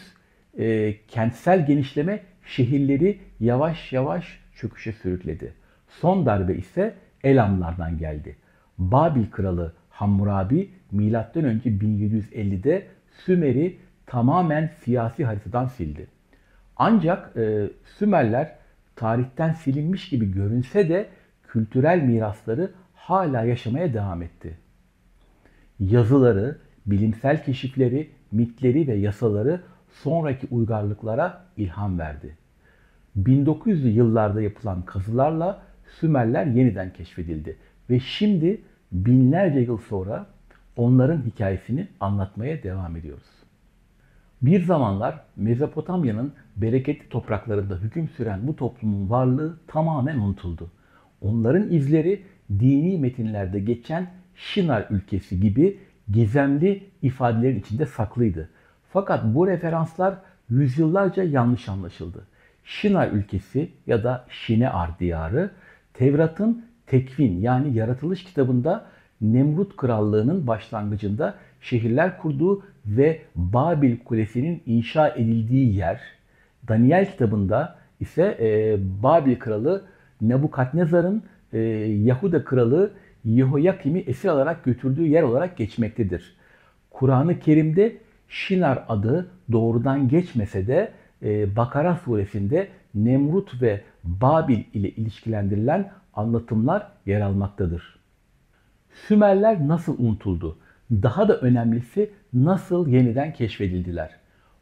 kentsel genişleme şehirleri yavaş yavaş çöküşe sürükledi. Son darbe ise Elamlardan geldi. Babil kralı Hammurabi M.Ö. 1750'de Sümer'i tamamen siyasi haritadan sildi. Ancak Sümerler tarihten silinmiş gibi görünse de kültürel mirasları hala yaşamaya devam etti. Yazıları, bilimsel keşifleri, mitleri ve yasaları sonraki uygarlıklara ilham verdi. 1900'lü yıllarda yapılan kazılarla Sümerler yeniden keşfedildi ve şimdi binlerce yıl sonra onların hikayesini anlatmaya devam ediyoruz. Bir zamanlar Mezopotamya'nın bereketli topraklarında hüküm süren bu toplumun varlığı tamamen unutuldu. Onların izleri dini metinlerde geçen Şinar ülkesi gibi gizemli ifadelerin içinde saklıydı. Fakat bu referanslar yüzyıllarca yanlış anlaşıldı. Şinar ülkesi ya da Şinear diyarı, Tevrat'ın Tekvin yani yaratılış kitabında Nemrut krallığının başlangıcında şehirler kurduğu ve Babil Kulesi'nin inşa edildiği yer, Daniel kitabında ise Babil kralı Nebukadnezar'ın Yahuda kralı Yehoyakim'i esir alarak götürdüğü yer olarak geçmektedir. Kur'an-ı Kerim'de Şinar adı doğrudan geçmese de Bakara suresinde Nemrut ve Babil ile ilişkilendirilen anlatımlar yer almaktadır. Sümerler nasıl unutuldu? Daha da önemlisi nasıl yeniden keşfedildiler?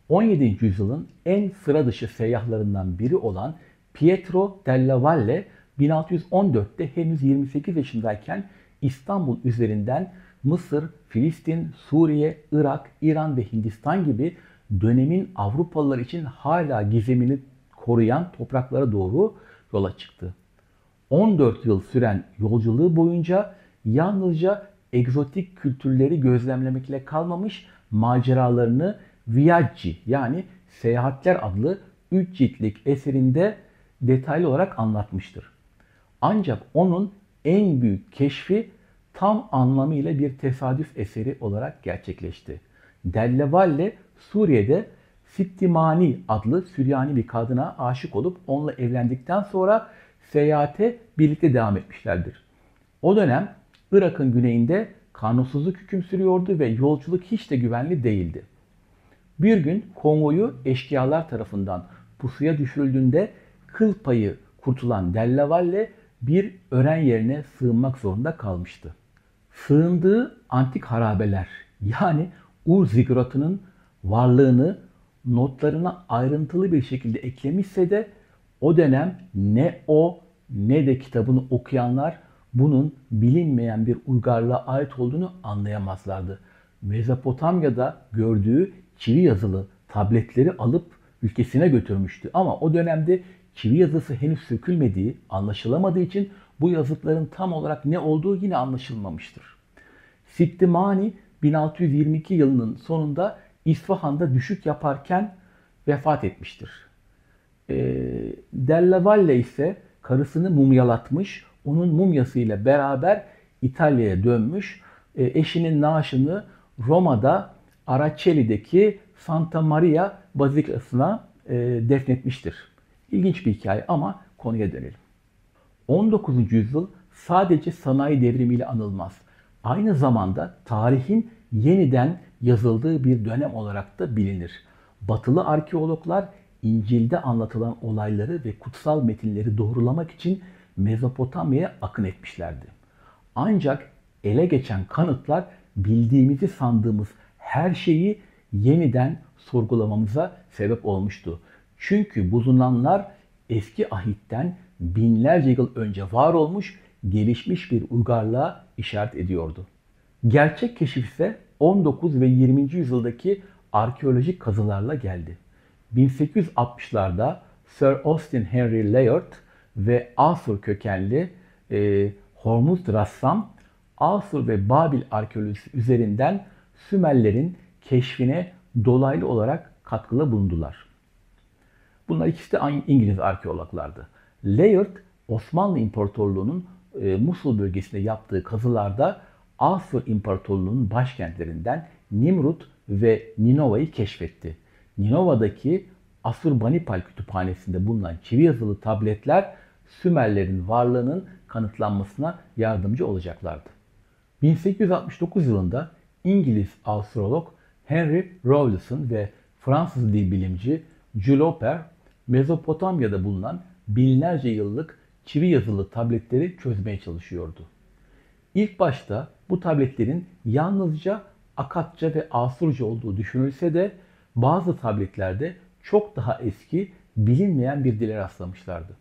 17. yüzyılın en sıra dışı seyyahlarından biri olan Pietro della Valle 1614'te henüz 28 yaşındayken İstanbul üzerinden Mısır, Filistin, Suriye, Irak, İran ve Hindistan gibi dönemin Avrupalılar için hala gizemini koruyan topraklara doğru yola çıktı. 14 yıl süren yolculuğu boyunca yalnızca egzotik kültürleri gözlemlemekle kalmamış, maceralarını Viaggi yani Seyahatler adlı 3 ciltlik eserinde detaylı olarak anlatmıştır. Ancak onun en büyük keşfi tam anlamıyla bir tesadüf eseri olarak gerçekleşti. Della Valle Suriye'de Sittimani adlı Süryani bir kadına aşık olup onunla evlendikten sonra seyahate birlikte devam etmişlerdir. O dönem Irak'ın güneyinde kanunsuzluk hüküm sürüyordu ve yolculuk hiç de güvenli değildi. Bir gün konvoyu eşkıyalar tarafından pusuya düşürüldüğünde kıl payı kurtulan Della Valle bir ören yerine sığınmak zorunda kalmıştı. Sığındığı antik harabeler yani Ur zigguratının varlığını notlarına ayrıntılı bir şekilde eklemişse de o dönem ne o ne de kitabını okuyanlar bunun bilinmeyen bir uygarlığa ait olduğunu anlayamazlardı. Mezopotamya'da gördüğü çivi yazılı tabletleri alıp ülkesine götürmüştü. Ama o dönemde çivi yazısı henüz sökülmediği, anlaşılamadığı için bu yazıtların tam olarak ne olduğu yine anlaşılmamıştır. Sittimani 1622 yılının sonunda İsfahan'da düşük yaparken vefat etmiştir. Della Valle ise karısını mumyalatmış, onun mumyasıyla beraber İtalya'ya dönmüş, eşinin naaşını Roma'da Aracelli'deki Santa Maria Bazilikası'na defnetmiştir. İlginç bir hikaye ama konuya dönelim. 19. yüzyıl sadece sanayi devrimiyle anılmaz. Aynı zamanda tarihin yeniden yazıldığı bir dönem olarak da bilinir. Batılı arkeologlar İncil'de anlatılan olayları ve kutsal metinleri doğrulamak için Mezopotamya'ya akın etmişlerdi. Ancak ele geçen kanıtlar bildiğimizi sandığımız her şeyi yeniden sorgulamamıza sebep olmuştu. Çünkü bulunanlar eski ahitten binlerce yıl önce var olmuş, gelişmiş bir uygarlığa işaret ediyordu. Gerçek keşif ise 19 ve 20. yüzyıldaki arkeolojik kazılarla geldi. 1860'larda Sir Austin Henry Layard ve Asur kökenli Hormuzd Rassam, Asur ve Babil arkeolojisi üzerinden Sümerlerin keşfine dolaylı olarak katkıda bulundular. Bunlar ikisi de İngiliz arkeologlardı. Layard, Osmanlı İmparatorluğu'nun Musul bölgesinde yaptığı kazılarda Asur İmparatorluğu'nun başkentlerinden Nimrut ve Ninova'yı keşfetti. Ninova'daki Asurbanipal kütüphanesinde bulunan çivi yazılı tabletler Sümerlerin varlığının kanıtlanmasına yardımcı olacaklardı. 1869 yılında İngiliz astrolog Henry Rawlinson ve Fransız dil bilimci Jules Oper, Mezopotamya'da bulunan binlerce yıllık çivi yazılı tabletleri çözmeye çalışıyordu. İlk başta bu tabletlerin yalnızca Akatça ve Asurca olduğu düşünülse de bazı tabletlerde çok daha eski, bilinmeyen bir dile rastlamışlardı.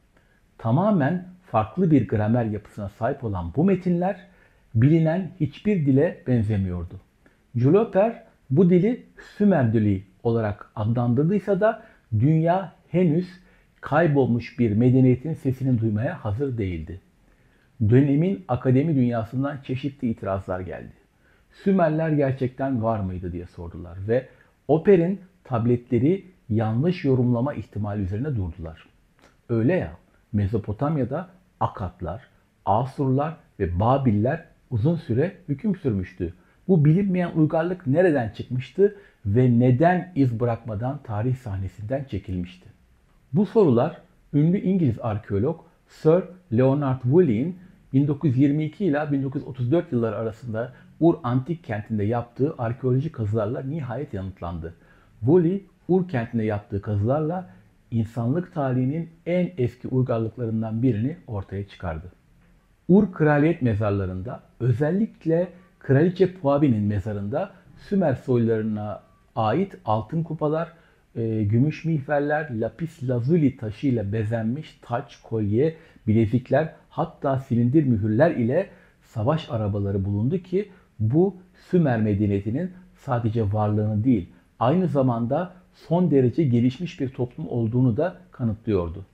Tamamen farklı bir gramer yapısına sahip olan bu metinler bilinen hiçbir dile benzemiyordu. Jules Oper bu dili Sümer dili olarak adlandırdıysa da dünya henüz kaybolmuş bir medeniyetin sesini duymaya hazır değildi. Dönemin akademi dünyasından çeşitli itirazlar geldi. Sümerler gerçekten var mıydı diye sordular ve Oper'in tabletleri yanlış yorumlama ihtimali üzerine durdular. Öyle ya, Mezopotamya'da Akatlar, Asurlar ve Babiller uzun süre hüküm sürmüştü. Bu bilinmeyen uygarlık nereden çıkmıştı ve neden iz bırakmadan tarih sahnesinden çekilmişti? Bu sorular ünlü İngiliz arkeolog Sir Leonard Woolley'in 1922 ile 1934 yılları arasında Ur antik kentinde yaptığı arkeolojik kazılarla nihayet yanıtlandı. Woolley, Ur kentinde yaptığı kazılarla insanlık tarihinin en eski uygarlıklarından birini ortaya çıkardı. Ur kraliyet mezarlarında, özellikle Kraliçe Puabi'nin mezarında Sümer soylarına ait altın kupalar, gümüş mihverler, lapis lazuli taşıyla bezenmiş taç, kolye, bilezikler, hatta silindir mühürler ile savaş arabaları bulundu ki bu Sümer medeniyetinin sadece varlığını değil, aynı zamanda son derece gelişmiş bir toplum olduğunu da kanıtlıyordu.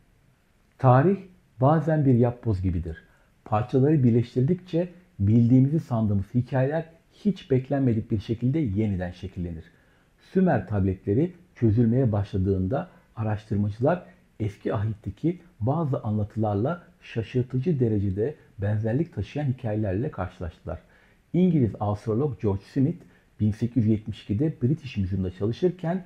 Tarih bazen bir yapboz gibidir. Parçaları birleştirdikçe bildiğimizi sandığımız hikayeler hiç beklenmedik bir şekilde yeniden şekillenir. Sümer tabletleri çözülmeye başladığında araştırmacılar eski ahitteki bazı anlatılarla şaşırtıcı derecede benzerlik taşıyan hikayelerle karşılaştılar. İngiliz astrolog George Smith 1872'de British Museum'da çalışırken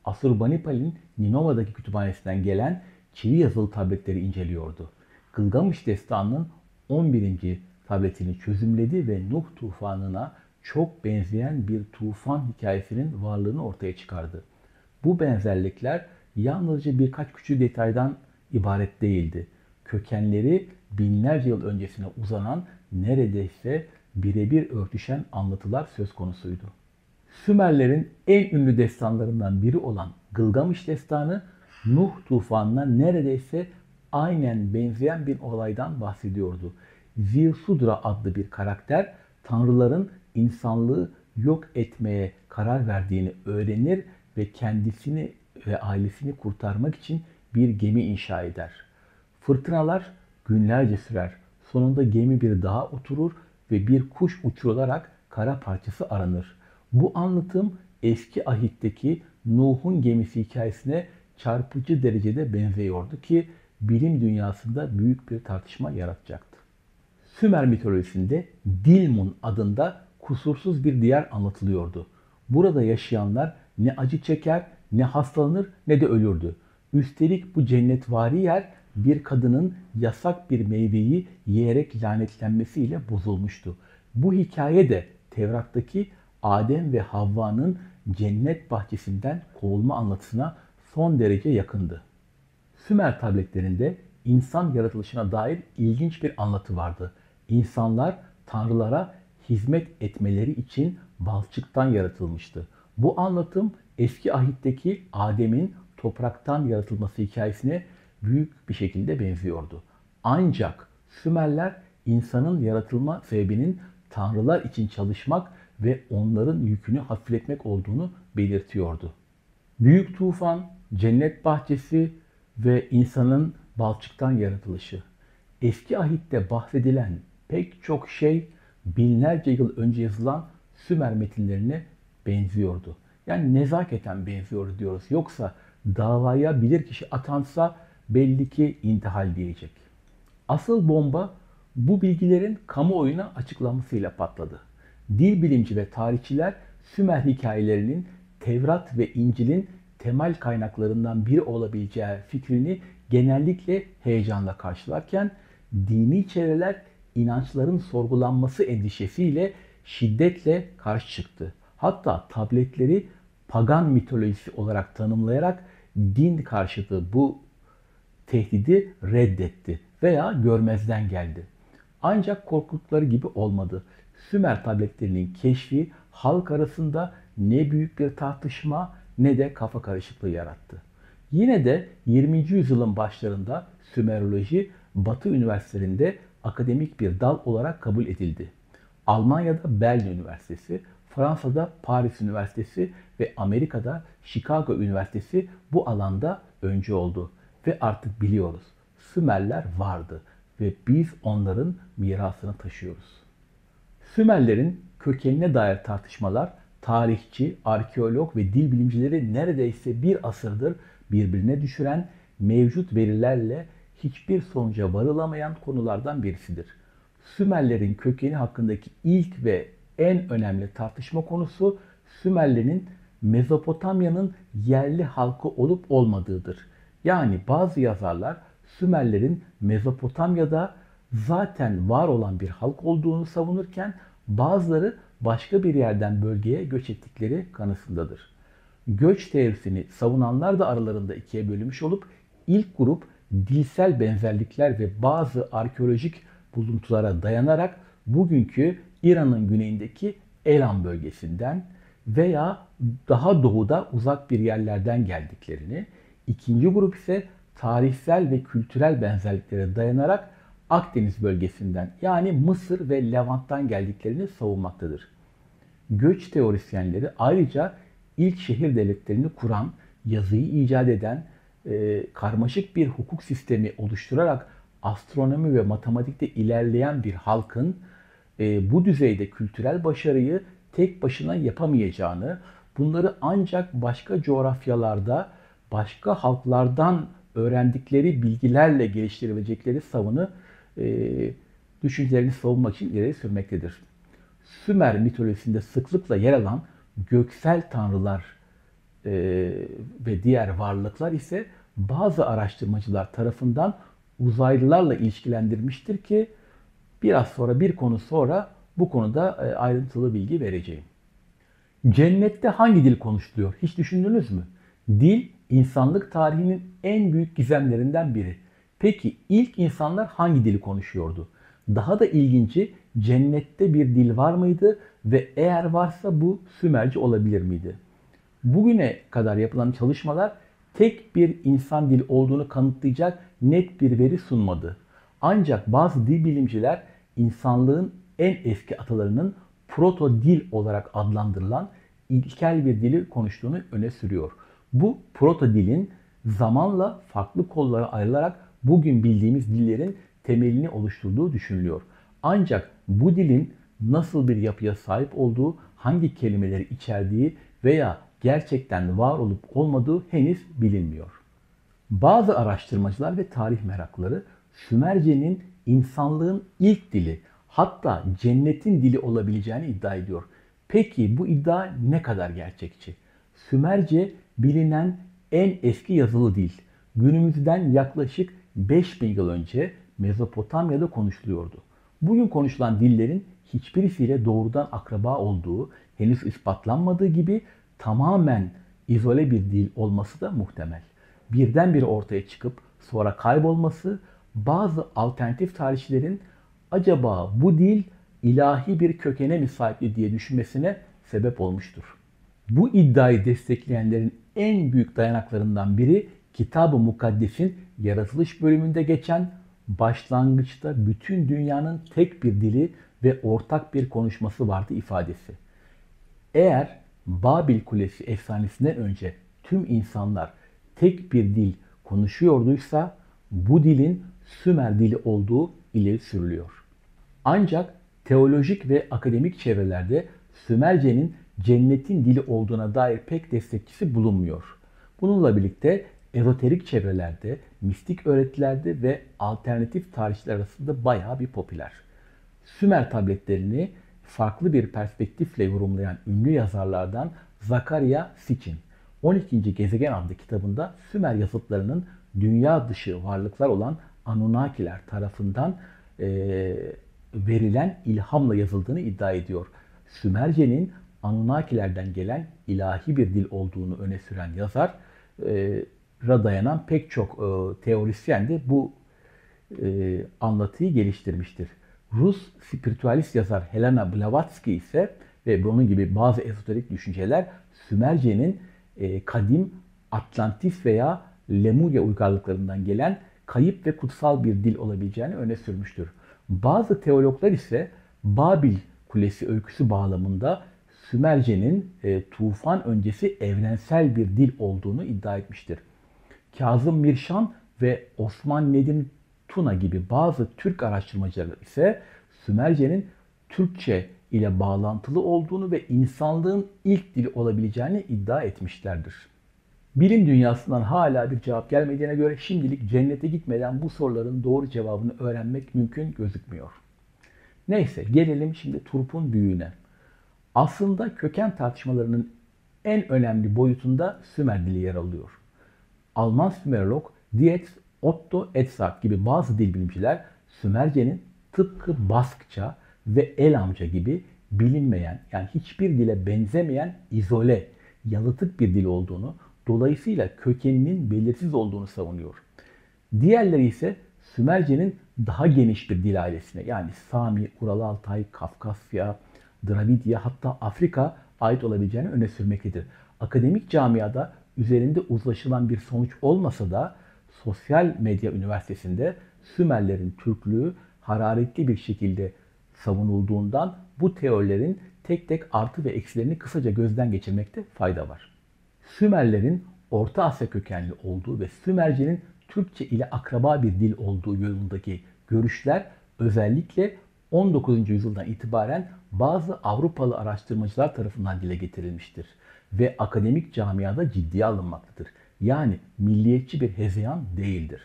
Asurbanipal'in Ninova'daki kütüphanesinden gelen çivi yazılı tabletleri inceliyordu. Gılgamış Destanı'nın 11. tabletini çözümledi ve Nuh tufanına çok benzeyen bir tufan hikayesinin varlığını ortaya çıkardı. Bu benzerlikler yalnızca birkaç küçük detaydan ibaret değildi. Kökenleri binlerce yıl öncesine uzanan, neredeyse birebir örtüşen anlatılar söz konusuydu. Sümerlerin en ünlü destanlarından biri olan Gılgamış Destanı, Nuh tufanına neredeyse aynen benzeyen bir olaydan bahsediyordu. Ziusudra adlı bir karakter, tanrıların insanlığı yok etmeye karar verdiğini öğrenir ve kendisini ve ailesini kurtarmak için bir gemi inşa eder. Fırtınalar günlerce sürer. Sonunda gemi bir dağa oturur ve bir kuş uçurularak kara parçası aranır. Bu anlatım eski ahitteki Nuh'un gemisi hikayesine çarpıcı derecede benziyordu ki bilim dünyasında büyük bir tartışma yaratacaktı. Sümer mitolojisinde Dilmun adında kusursuz bir diyar anlatılıyordu. Burada yaşayanlar ne acı çeker, ne hastalanır, ne de ölürdü. Üstelik bu cennetvari yer bir kadının yasak bir meyveyi yiyerek lanetlenmesiyle bozulmuştu. Bu hikaye de Tevrat'taki Adem ve Havva'nın cennet bahçesinden kovulma anlatısına son derece yakındı. Sümer tabletlerinde insan yaratılışına dair ilginç bir anlatı vardı. İnsanlar tanrılara hizmet etmeleri için balçıktan yaratılmıştı. Bu anlatım eski ahitteki Adem'in topraktan yaratılması hikayesine büyük bir şekilde benziyordu. Ancak Sümerler insanın yaratılma sebebinin tanrılar için çalışmak ve onların yükünü hafifletmek olduğunu belirtiyordu. Büyük tufan, cennet bahçesi ve insanın balçıktan yaratılışı. Eski ahitte bahsedilen pek çok şey binlerce yıl önce yazılan Sümer metinlerine benziyordu. Yani nezaketen benziyordu diyoruz. Yoksa davaya bilirkişi atansa belli ki intihal diyecek. Asıl bomba bu bilgilerin kamuoyuna açıklanmasıyla patladı. Dil bilimci ve tarihçiler Sümer hikayelerinin Tevrat ve İncil'in temel kaynaklarından biri olabileceği fikrini genellikle heyecanla karşılarken dini çevreler inançların sorgulanması endişesiyle şiddetle karşı çıktı. Hatta tabletleri pagan mitolojisi olarak tanımlayarak din karşıtı bu tehdidi reddetti veya görmezden geldi. Ancak korktukları gibi olmadı. Sümer tabletlerinin keşfi halk arasında ne büyük bir tartışma ne de kafa karışıklığı yarattı. Yine de 20. yüzyılın başlarında Sümeroloji Batı üniversitelerinde akademik bir dal olarak kabul edildi. Almanya'da Berlin Üniversitesi, Fransa'da Paris Üniversitesi ve Amerika'da Chicago Üniversitesi bu alanda öncü oldu. Ve artık biliyoruz, Sümerler vardı ve biz onların mirasını taşıyoruz. Sümerlerin kökenine dair tartışmalar tarihçi, arkeolog ve dil bilimcileri neredeyse bir asırdır birbirine düşüren mevcut verilerle hiçbir sonuca varılamayan konulardan birisidir. Sümerlerin kökeni hakkındaki ilk ve en önemli tartışma konusu Sümerlerin Mezopotamya'nın yerli halkı olup olmadığıdır. Yani bazı yazarlar Sümerlerin Mezopotamya'da zaten var olan bir halk olduğunu savunurken bazıları başka bir yerden bölgeye göç ettikleri kanısındadır. Göç teorisini savunanlar da aralarında ikiye bölünmüş olup ilk grup dilsel benzerlikler ve bazı arkeolojik buluntulara dayanarak bugünkü İran'ın güneyindeki Elam bölgesinden veya daha doğuda uzak bir yerlerden geldiklerini, ikinci grup ise tarihsel ve kültürel benzerliklere dayanarak Akdeniz bölgesinden yani Mısır ve Levant'tan geldiklerini savunmaktadır. Göç teorisyenleri ayrıca ilk şehir devletlerini kuran, yazıyı icat eden, karmaşık bir hukuk sistemi oluşturarak astronomi ve matematikte ilerleyen bir halkın bu düzeyde kültürel başarıyı tek başına yapamayacağını, bunları ancak başka coğrafyalarda, başka halklardan öğrendikleri bilgilerle geliştirebilecekleri düşüncelerini savunmak için ileri sürmektedir. Sümer mitolojisinde sıklıkla yer alan göksel tanrılar ve diğer varlıklar ise bazı araştırmacılar tarafından uzaylılarla ilişkilendirilmiştir ki biraz sonra bir konu sonra bu konuda ayrıntılı bilgi vereceğim. Cennette hangi dil konuşuluyor? Hiç düşündünüz mü? Dil insanlık tarihinin en büyük gizemlerinden biri. Peki ilk insanlar hangi dili konuşuyordu? Daha da ilginci cennette bir dil var mıydı ve eğer varsa bu Sümerce olabilir miydi? Bugüne kadar yapılan çalışmalar tek bir insan dili olduğunu kanıtlayacak net bir veri sunmadı. Ancak bazı dil bilimciler insanlığın en eski atalarının proto dil olarak adlandırılan ilkel bir dili konuştuğunu öne sürüyor. Bu proto dilin zamanla farklı kollara ayrılarak bugün bildiğimiz dillerin temelini oluşturduğu düşünülüyor. Ancak bu dilin nasıl bir yapıya sahip olduğu, hangi kelimeleri içerdiği veya gerçekten var olup olmadığı henüz bilinmiyor. Bazı araştırmacılar ve tarih meraklıları Sümerce'nin insanlığın ilk dili, hatta cennetin dili olabileceğini iddia ediyor. Peki bu iddia ne kadar gerçekçi? Sümerce bilinen en eski yazılı dil. Günümüzden yaklaşık 5000 yıl önce Mezopotamya'da konuşuluyordu. Bugün konuşulan dillerin hiçbirisiyle doğrudan akraba olduğu henüz ispatlanmadığı gibi tamamen izole bir dil olması da muhtemel. Birdenbire ortaya çıkıp sonra kaybolması bazı alternatif tarihçilerin acaba bu dil ilahi bir kökene mi sahipti diye düşünmesine sebep olmuştur. Bu iddiayı destekleyenlerin en büyük dayanaklarından biri Kitab-ı Mukaddes'in yaratılış bölümünde geçen başlangıçta bütün dünyanın tek bir dili ve ortak bir konuşması vardı ifadesi. Eğer Babil Kulesi efsanesinden önce tüm insanlar tek bir dil konuşuyorduysa bu dilin Sümer dili olduğu ileri sürülüyor. Ancak teolojik ve akademik çevrelerde Sümerce'nin cennetin dili olduğuna dair pek destekçisi bulunmuyor. Bununla birlikte ezoterik çevrelerde, mistik öğretilerde ve alternatif tarihçiler arasında bayağı bir popüler. Sümer tabletlerini farklı bir perspektifle yorumlayan ünlü yazarlardan Zakaria Sitchin, 12. Gezegen adlı kitabında Sümer yazıtlarının dünya dışı varlıklar olan Anunnakiler tarafından verilen ilhamla yazıldığını iddia ediyor. Sümerce'nin Anunnakilerden gelen ilahi bir dil olduğunu öne süren yazar dayanan pek çok teorisyen de bu anlatıyı geliştirmiştir. Rus spiritüalist yazar Helena Blavatsky ise ve bunun gibi bazı ezoterik düşünceler Sümerce'nin kadim Atlantis veya Lemurya uygarlıklarından gelen kayıp ve kutsal bir dil olabileceğini öne sürmüştür. Bazı teologlar ise Babil Kulesi öyküsü bağlamında Sümerce'nin tufan öncesi evrensel bir dil olduğunu iddia etmiştir. Kazım Mirşan ve Osman Nedim Tuna gibi bazı Türk araştırmacılar ise Sümerce'nin Türkçe ile bağlantılı olduğunu ve insanlığın ilk dili olabileceğini iddia etmişlerdir. Bilim dünyasından hala bir cevap gelmediğine göre şimdilik cennete gitmeden bu soruların doğru cevabını öğrenmek mümkün gözükmüyor. Neyse gelelim şimdi turpun büyüğüne. Aslında köken tartışmalarının en önemli boyutunda Sümer dili yer alıyor. Alman Sümerolog Dietz Otto Edzard gibi bazı dil bilimciler Sümerce'nin tıpkı Baskça ve Elamca gibi bilinmeyen, yani hiçbir dile benzemeyen izole, yalıtık bir dil olduğunu, dolayısıyla kökeninin belirsiz olduğunu savunuyor. Diğerleri ise Sümerce'nin daha geniş bir dil ailesine, yani Sami, Ural Altay, Kafkasya, Dravidya, hatta Afrika ait olabileceğini öne sürmektedir. Akademik camiada üzerinde uzlaşılan bir sonuç olmasa da Sosyal Medya Üniversitesi'nde Sümerlerin Türklüğü hararetli bir şekilde savunulduğundan bu teorilerin tek tek artı ve eksilerini kısaca gözden geçirmekte fayda var. Sümerlerin Orta Asya kökenli olduğu ve Sümerce'nin Türkçe ile akraba bir dil olduğu yolundaki görüşler özellikle 19. yüzyıldan itibaren bazı Avrupalı araştırmacılar tarafından dile getirilmiştir ve akademik camiada ciddiye alınmaktadır. Yani milliyetçi bir hezeyan değildir.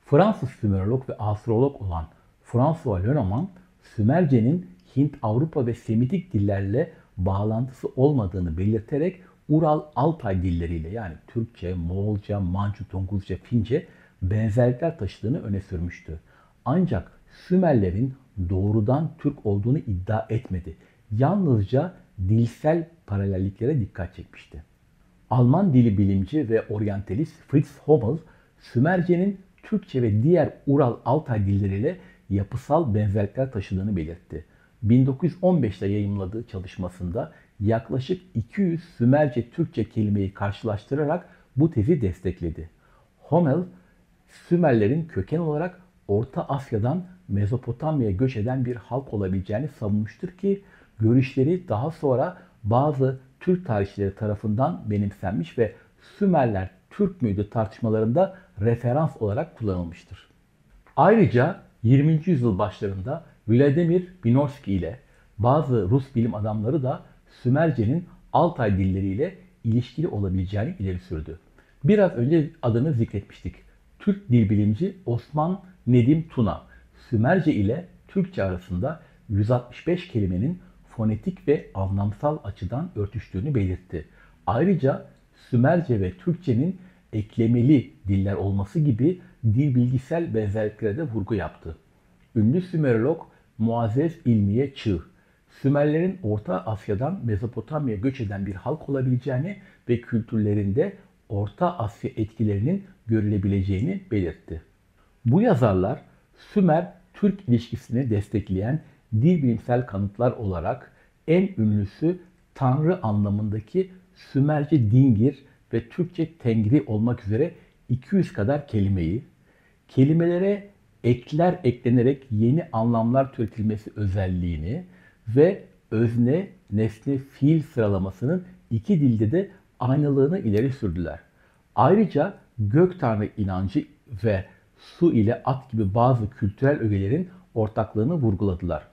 Fransız Sümerolog ve astrolog olan François Lenormand, Sümerce'nin Hint, Avrupa ve Semitik dillerle bağlantısı olmadığını belirterek Ural-Altay dilleriyle, yani Türkçe, Moğolca, Mançu, Tonguzca, Fince benzerlikler taşıdığını öne sürmüştü. Ancak Sümerlerin doğrudan Türk olduğunu iddia etmedi. Yalnızca dilsel paralelliklere dikkat çekmişti. Alman dili bilimci ve oryantalist Fritz Hommel, Sümerce'nin Türkçe ve diğer Ural-Altay dilleriyle yapısal benzerlikler taşıdığını belirtti. 1915'te yayımladığı çalışmasında yaklaşık 200 Sümerce-Türkçe kelimeyi karşılaştırarak bu tezi destekledi. Hommel, Sümerlerin köken olarak Orta Asya'dan Mezopotamya'ya göç eden bir halk olabileceğini savunmuştur ki görüşleri daha sonra bazı Türk tarihçileri tarafından benimsenmiş ve Sümerler Türk müydü tartışmalarında referans olarak kullanılmıştır. Ayrıca 20. yüzyıl başlarında Vladimir Vygotsky ile Bazı Rus bilim adamları da Sümerce'nin Altay dilleriyle ilişkili olabileceğini ileri sürdü. Biraz önce adını zikretmiştik. Türk dil bilimci Osman Nedim Tuna, Sümerce ile Türkçe arasında 165 kelimenin fonetik ve anlamsal açıdan örtüştüğünü belirtti. Ayrıca Sümerce ve Türkçenin eklemeli diller olması gibi dil bilgisel benzerliklere de vurgu yaptı. Ünlü Sümerolog Muazzez İlmiye Çığ, Sümerlerin Orta Asya'dan Mezopotamya'ya göç eden bir halk olabileceğini ve kültürlerinde Orta Asya etkilerinin görülebileceğini belirtti. Bu yazarlar Sümer-Türk ilişkisini destekleyen dil bilimsel kanıtlar olarak en ünlüsü Tanrı anlamındaki Sümerce Dingir ve Türkçe Tengri olmak üzere 200 kadar kelimeyi, kelimelere ekler eklenerek yeni anlamlar türetilmesi özelliğini ve özne, nesne, fiil sıralamasının iki dilde de aynılığını ileri sürdüler. Ayrıca gök tanrı inancı ve su ile at gibi bazı kültürel ögelerin ortaklığını vurguladılar.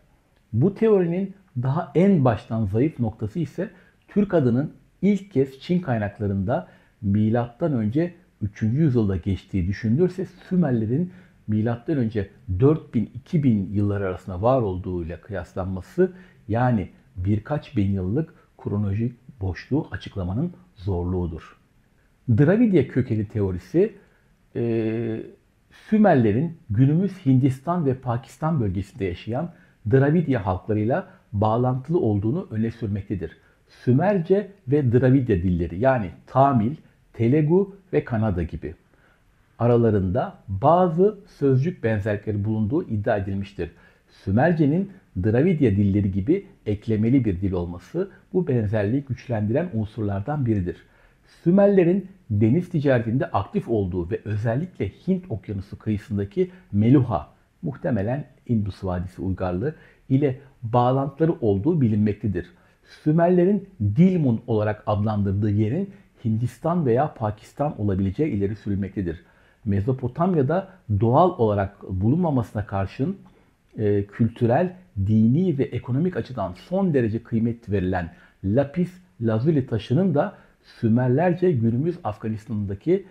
Bu teorinin daha en baştan zayıf noktası ise Türk adının ilk kez Çin kaynaklarında M.Ö. 3. yüzyılda geçtiği düşünülürse Sümerlerin M.Ö. 4000-2000 yılları arasında var olduğuyla kıyaslanması, yani birkaç bin yıllık kronolojik boşluğu açıklamanın zorluğudur. Dravidya kökeni teorisi Sümerlerin günümüz Hindistan ve Pakistan bölgesinde yaşayan Dravidya halklarıyla bağlantılı olduğunu öne sürmektedir. Sümerce ve Dravidya dilleri, yani Tamil, Telegu ve Kannada gibi aralarında bazı sözcük benzerlikleri bulunduğu iddia edilmiştir. Sümerce'nin Dravidya dilleri gibi eklemeli bir dil olması bu benzerliği güçlendiren unsurlardan biridir. Sümerlerin deniz ticaretinde aktif olduğu ve özellikle Hint Okyanusu kıyısındaki Meluha, muhtemelen Indus Vadisi uygarlığı ile bağlantıları olduğu bilinmektedir. Sümerlerin Dilmun olarak adlandırdığı yerin Hindistan veya Pakistan olabileceği ileri sürülmektedir. Mezopotamya'da doğal olarak bulunmamasına karşın kültürel, dini ve ekonomik açıdan son derece kıymet verilen lapis lazuli taşının da Sümerlerce günümüz Afganistan'daki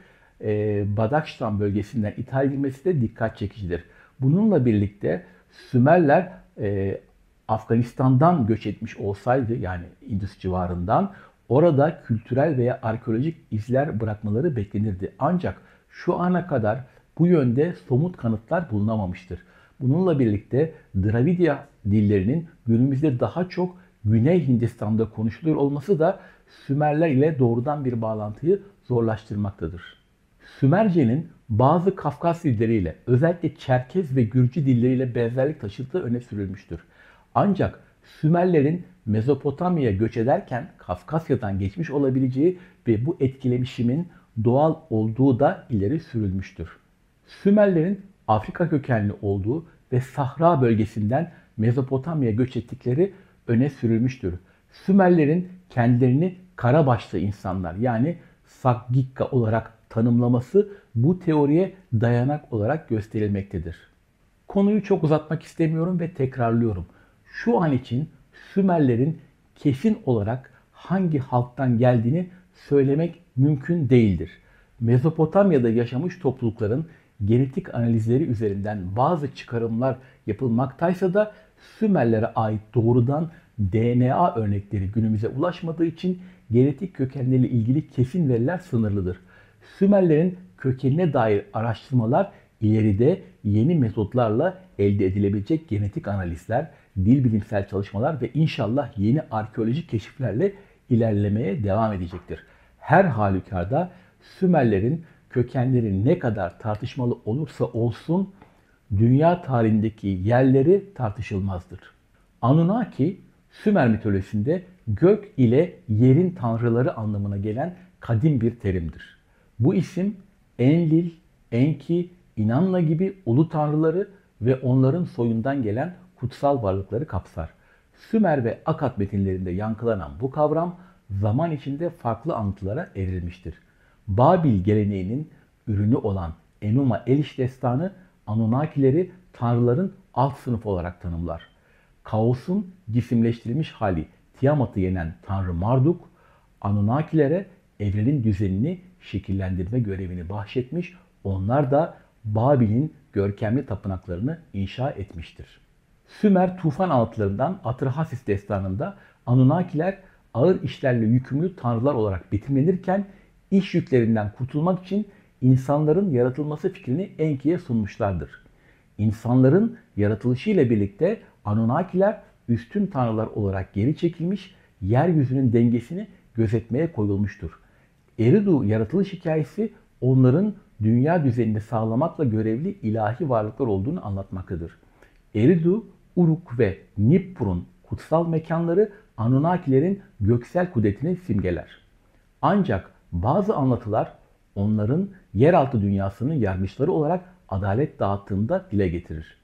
Badakhşan bölgesinden ithal edilmesi de dikkat çekicidir. Bununla birlikte Sümerler Afganistan'dan göç etmiş olsaydı, yani Indus civarından, orada kültürel veya arkeolojik izler bırakmaları beklenirdi. Ancak şu ana kadar bu yönde somut kanıtlar bulunamamıştır. Bununla birlikte Dravidya dillerinin günümüzde daha çok Güney Hindistan'da konuşulur olması da Sümerler ile doğrudan bir bağlantıyı zorlaştırmaktadır. Sümerce'nin bazı Kafkas dilleriyle, özellikle Çerkez ve Gürcü dilleriyle benzerlik taşıdığı öne sürülmüştür. Ancak Sümerlerin Mezopotamya'ya göç ederken Kafkasya'dan geçmiş olabileceği ve bu etkileşimin doğal olduğu da ileri sürülmüştür. Sümerlerin Afrika kökenli olduğu ve Sahra bölgesinden Mezopotamya'ya göç ettikleri öne sürülmüştür. Sümerlerin kendilerini karabaşlı insanlar, yani Saggika olarak tanımlaması bu teoriye dayanak olarak gösterilmektedir. Konuyu çok uzatmak istemiyorum ve tekrarlıyorum. Şu an için Sümerlerin kesin olarak hangi halktan geldiğini söylemek mümkün değildir. Mezopotamya'da yaşamış toplulukların genetik analizleri üzerinden bazı çıkarımlar yapılmaktaysa da Sümerlere ait doğrudan DNA örnekleri günümüze ulaşmadığı için genetik kökenleriyle ilgili kesin veriler sınırlıdır. Sümerlerin kökenine dair araştırmalar ileride yeni metotlarla elde edilebilecek genetik analizler, dil bilimsel çalışmalar ve inşallah yeni arkeolojik keşiflerle ilerlemeye devam edecektir. Her halükarda Sümerlerin kökenleri ne kadar tartışmalı olursa olsun dünya tarihindeki yerleri tartışılmazdır. Anunnaki, Sümer mitolojisinde gök ile yerin tanrıları anlamına gelen kadim bir terimdir. Bu isim Enlil, Enki, İnanna gibi ulu tanrıları ve onların soyundan gelen kutsal varlıkları kapsar. Sümer ve Akkad metinlerinde yankılanan bu kavram zaman içinde farklı anlatılara evrilmiştir. Babil geleneğinin ürünü olan Enuma Elish destanı Anunnakileri tanrıların alt sınıfı olarak tanımlar. Kaosun cisimleştirilmiş hali Tiamat'ı yenen Tanrı Marduk, Anunnakilere evrenin düzenini şekillendirme görevini bahşetmiş, onlar da Babil'in görkemli tapınaklarını inşa etmiştir. Sümer tufan anlatılarından Atrahasis destanında Anunnakiler ağır işlerle yükümlü tanrılar olarak betimlenirken iş yüklerinden kurtulmak için insanların yaratılması fikrini Enki'ye sunmuşlardır. İnsanların yaratılışı ile birlikte Anunnakiler üstün tanrılar olarak geri çekilmiş, yeryüzünün dengesini gözetmeye koyulmuştur. Eridu yaratılış hikayesi onların dünya düzenini sağlamakla görevli ilahi varlıklar olduğunu anlatmaktadır. Eridu, Uruk ve Nippur'un kutsal mekanları Anunnakilerin göksel kudretini simgeler. Ancak bazı anlatılar onların yeraltı dünyasının yargıçları olarak adalet dağıttığında dile getirir.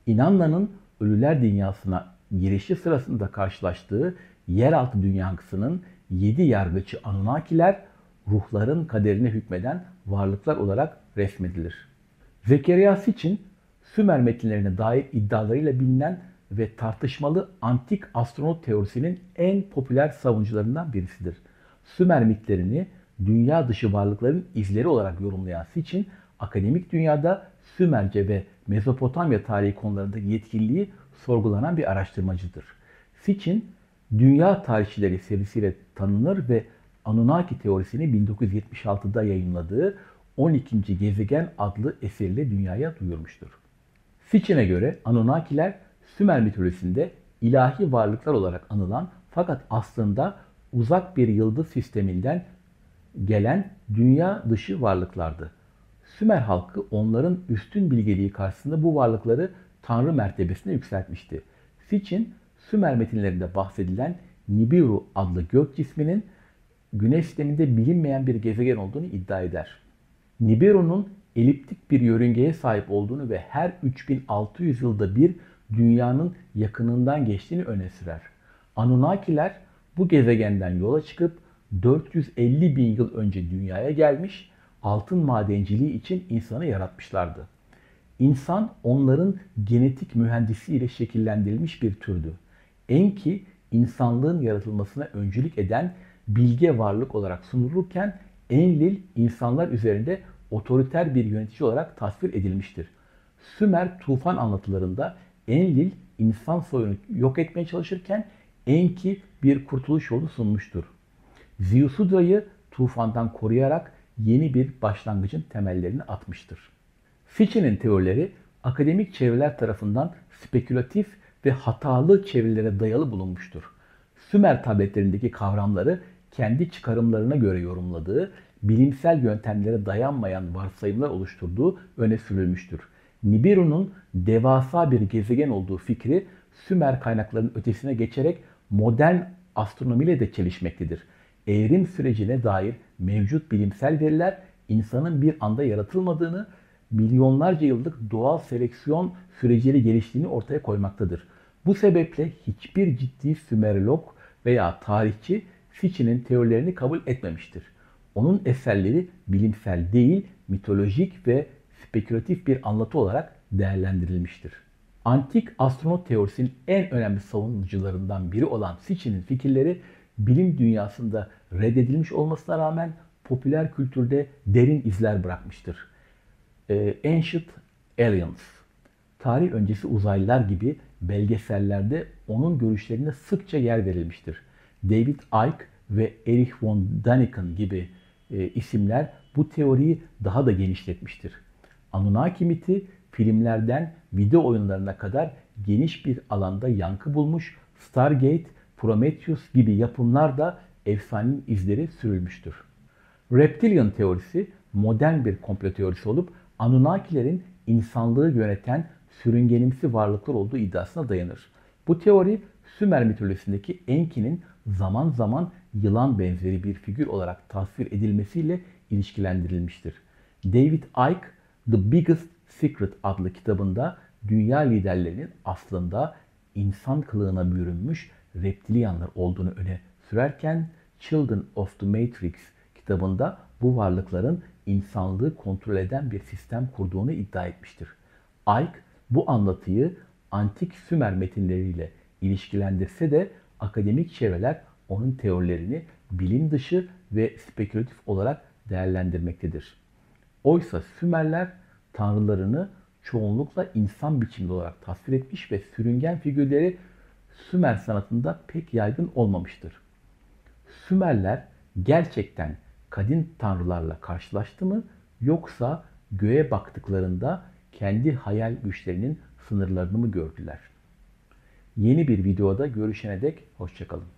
Inanla'nın ölüler dünyasına girişi sırasında karşılaştığı yeraltı dünyasının 7 yargıcı Anunnakiler ruhların kaderine hükmeden varlıklar olarak resmedilir. Zekeriya Sitchin, Sümer metinlerine dair iddialarıyla bilinen ve tartışmalı antik astronot teorisinin en popüler savunucularından birisidir. Sümer mitlerini dünya dışı varlıkların izleri olarak yorumlayan Sitchin, akademik dünyada Sümerce ve Mezopotamya tarihi konularında yetkililiği sorgulanan bir araştırmacıdır. Sitchin, Dünya Tarihçileri serisiyle tanınır ve Anunnaki teorisini 1976'da yayımladığı 12. Gezegen adlı eseriyle dünyaya duyurmuştur. Sitchin'e göre Anunnakiler Sümer mitolojisinde ilahi varlıklar olarak anılan fakat aslında uzak bir yıldız sisteminden gelen dünya dışı varlıklardı. Sümer halkı onların üstün bilgeliği karşısında bu varlıkları tanrı mertebesine yükseltmişti. Sitchin, Sümer metinlerinde bahsedilen Nibiru adlı gök cisminin Güneş sisteminde bilinmeyen bir gezegen olduğunu iddia eder. Nibiru'nun eliptik bir yörüngeye sahip olduğunu ve her 3600 yılda bir dünyanın yakınından geçtiğini öne sürer. Anunnakiler bu gezegenden yola çıkıp 450 bin yıl önce dünyaya gelmiş, altın madenciliği için insanı yaratmışlardı. İnsan onların genetik mühendisliğiyle şekillendirilmiş bir türdü. Enki, insanlığın yaratılmasına öncülük eden bilge varlık olarak sunulurken Enlil insanlar üzerinde otoriter bir yönetici olarak tasvir edilmiştir. Sümer tufan anlatılarında Enlil insan soyunu yok etmeye çalışırken Enki bir kurtuluş yolu sunmuştur. Ziusudra'yı tufandan koruyarak yeni bir başlangıcın temellerini atmıştır. Sitchin'in teorileri akademik çevreler tarafından spekülatif ve hatalı çevirilere dayalı bulunmuştur. Sümer tabletlerindeki kavramları kendi çıkarımlarına göre yorumladığı, bilimsel yöntemlere dayanmayan varsayımlar oluşturduğu öne sürülmüştür. Nibiru'nun devasa bir gezegen olduğu fikri Sümer kaynaklarının ötesine geçerek modern astronomiyle de çelişmektedir. Evrim sürecine dair mevcut bilimsel veriler insanın bir anda yaratılmadığını, milyonlarca yıllık doğal seleksiyon süreciyle geliştiğini ortaya koymaktadır. Bu sebeple hiçbir ciddi Sümerolog veya tarihçi Sitchin'in teorilerini kabul etmemiştir. Onun eserleri bilimsel değil, mitolojik ve spekülatif bir anlatı olarak değerlendirilmiştir. Antik astronot teorisinin en önemli savunucularından biri olan Sitchin'in fikirleri bilim dünyasında reddedilmiş olmasına rağmen popüler kültürde derin izler bırakmıştır. Ancient Aliens, tarih öncesi uzaylılar gibi belgesellerde onun görüşlerine sıkça yer verilmiştir. David Icke ve Erich von Däniken gibi isimler bu teoriyi daha da genişletmiştir. Anunnaki miti filmlerden video oyunlarına kadar geniş bir alanda yankı bulmuş, Stargate, Prometheus gibi yapımlar da efsanenin izleri sürülmüştür. Reptilian teorisi modern bir komplo teorisi olup Anunnakilerin insanlığı yöneten sürüngenimsi varlıklar olduğu iddiasına dayanır. Bu teori Sümer mitolojisindeki Enki'nin zaman zaman yılan benzeri bir figür olarak tasvir edilmesiyle ilişkilendirilmiştir. David Icke, The Biggest Secret adlı kitabında dünya liderlerinin aslında insan kılığına bürünmüş reptilyanlar olduğunu öne sürerken Children of the Matrix kitabında bu varlıkların insanlığı kontrol eden bir sistem kurduğunu iddia etmiştir. Icke bu anlatıyı antik Sümer metinleriyle ilişkilendirse de akademik çevreler onun teorilerini bilim dışı ve spekülatif olarak değerlendirmektedir. Oysa Sümerler tanrılarını çoğunlukla insan biçimli olarak tasvir etmiş ve sürüngen figürleri Sümer sanatında pek yaygın olmamıştır. Sümerler gerçekten kadim tanrılarla karşılaştı mı, yoksa göğe baktıklarında kendi hayal güçlerinin sınırlarını mı gördüler? Yeni bir videoda görüşene dek hoşça kalın.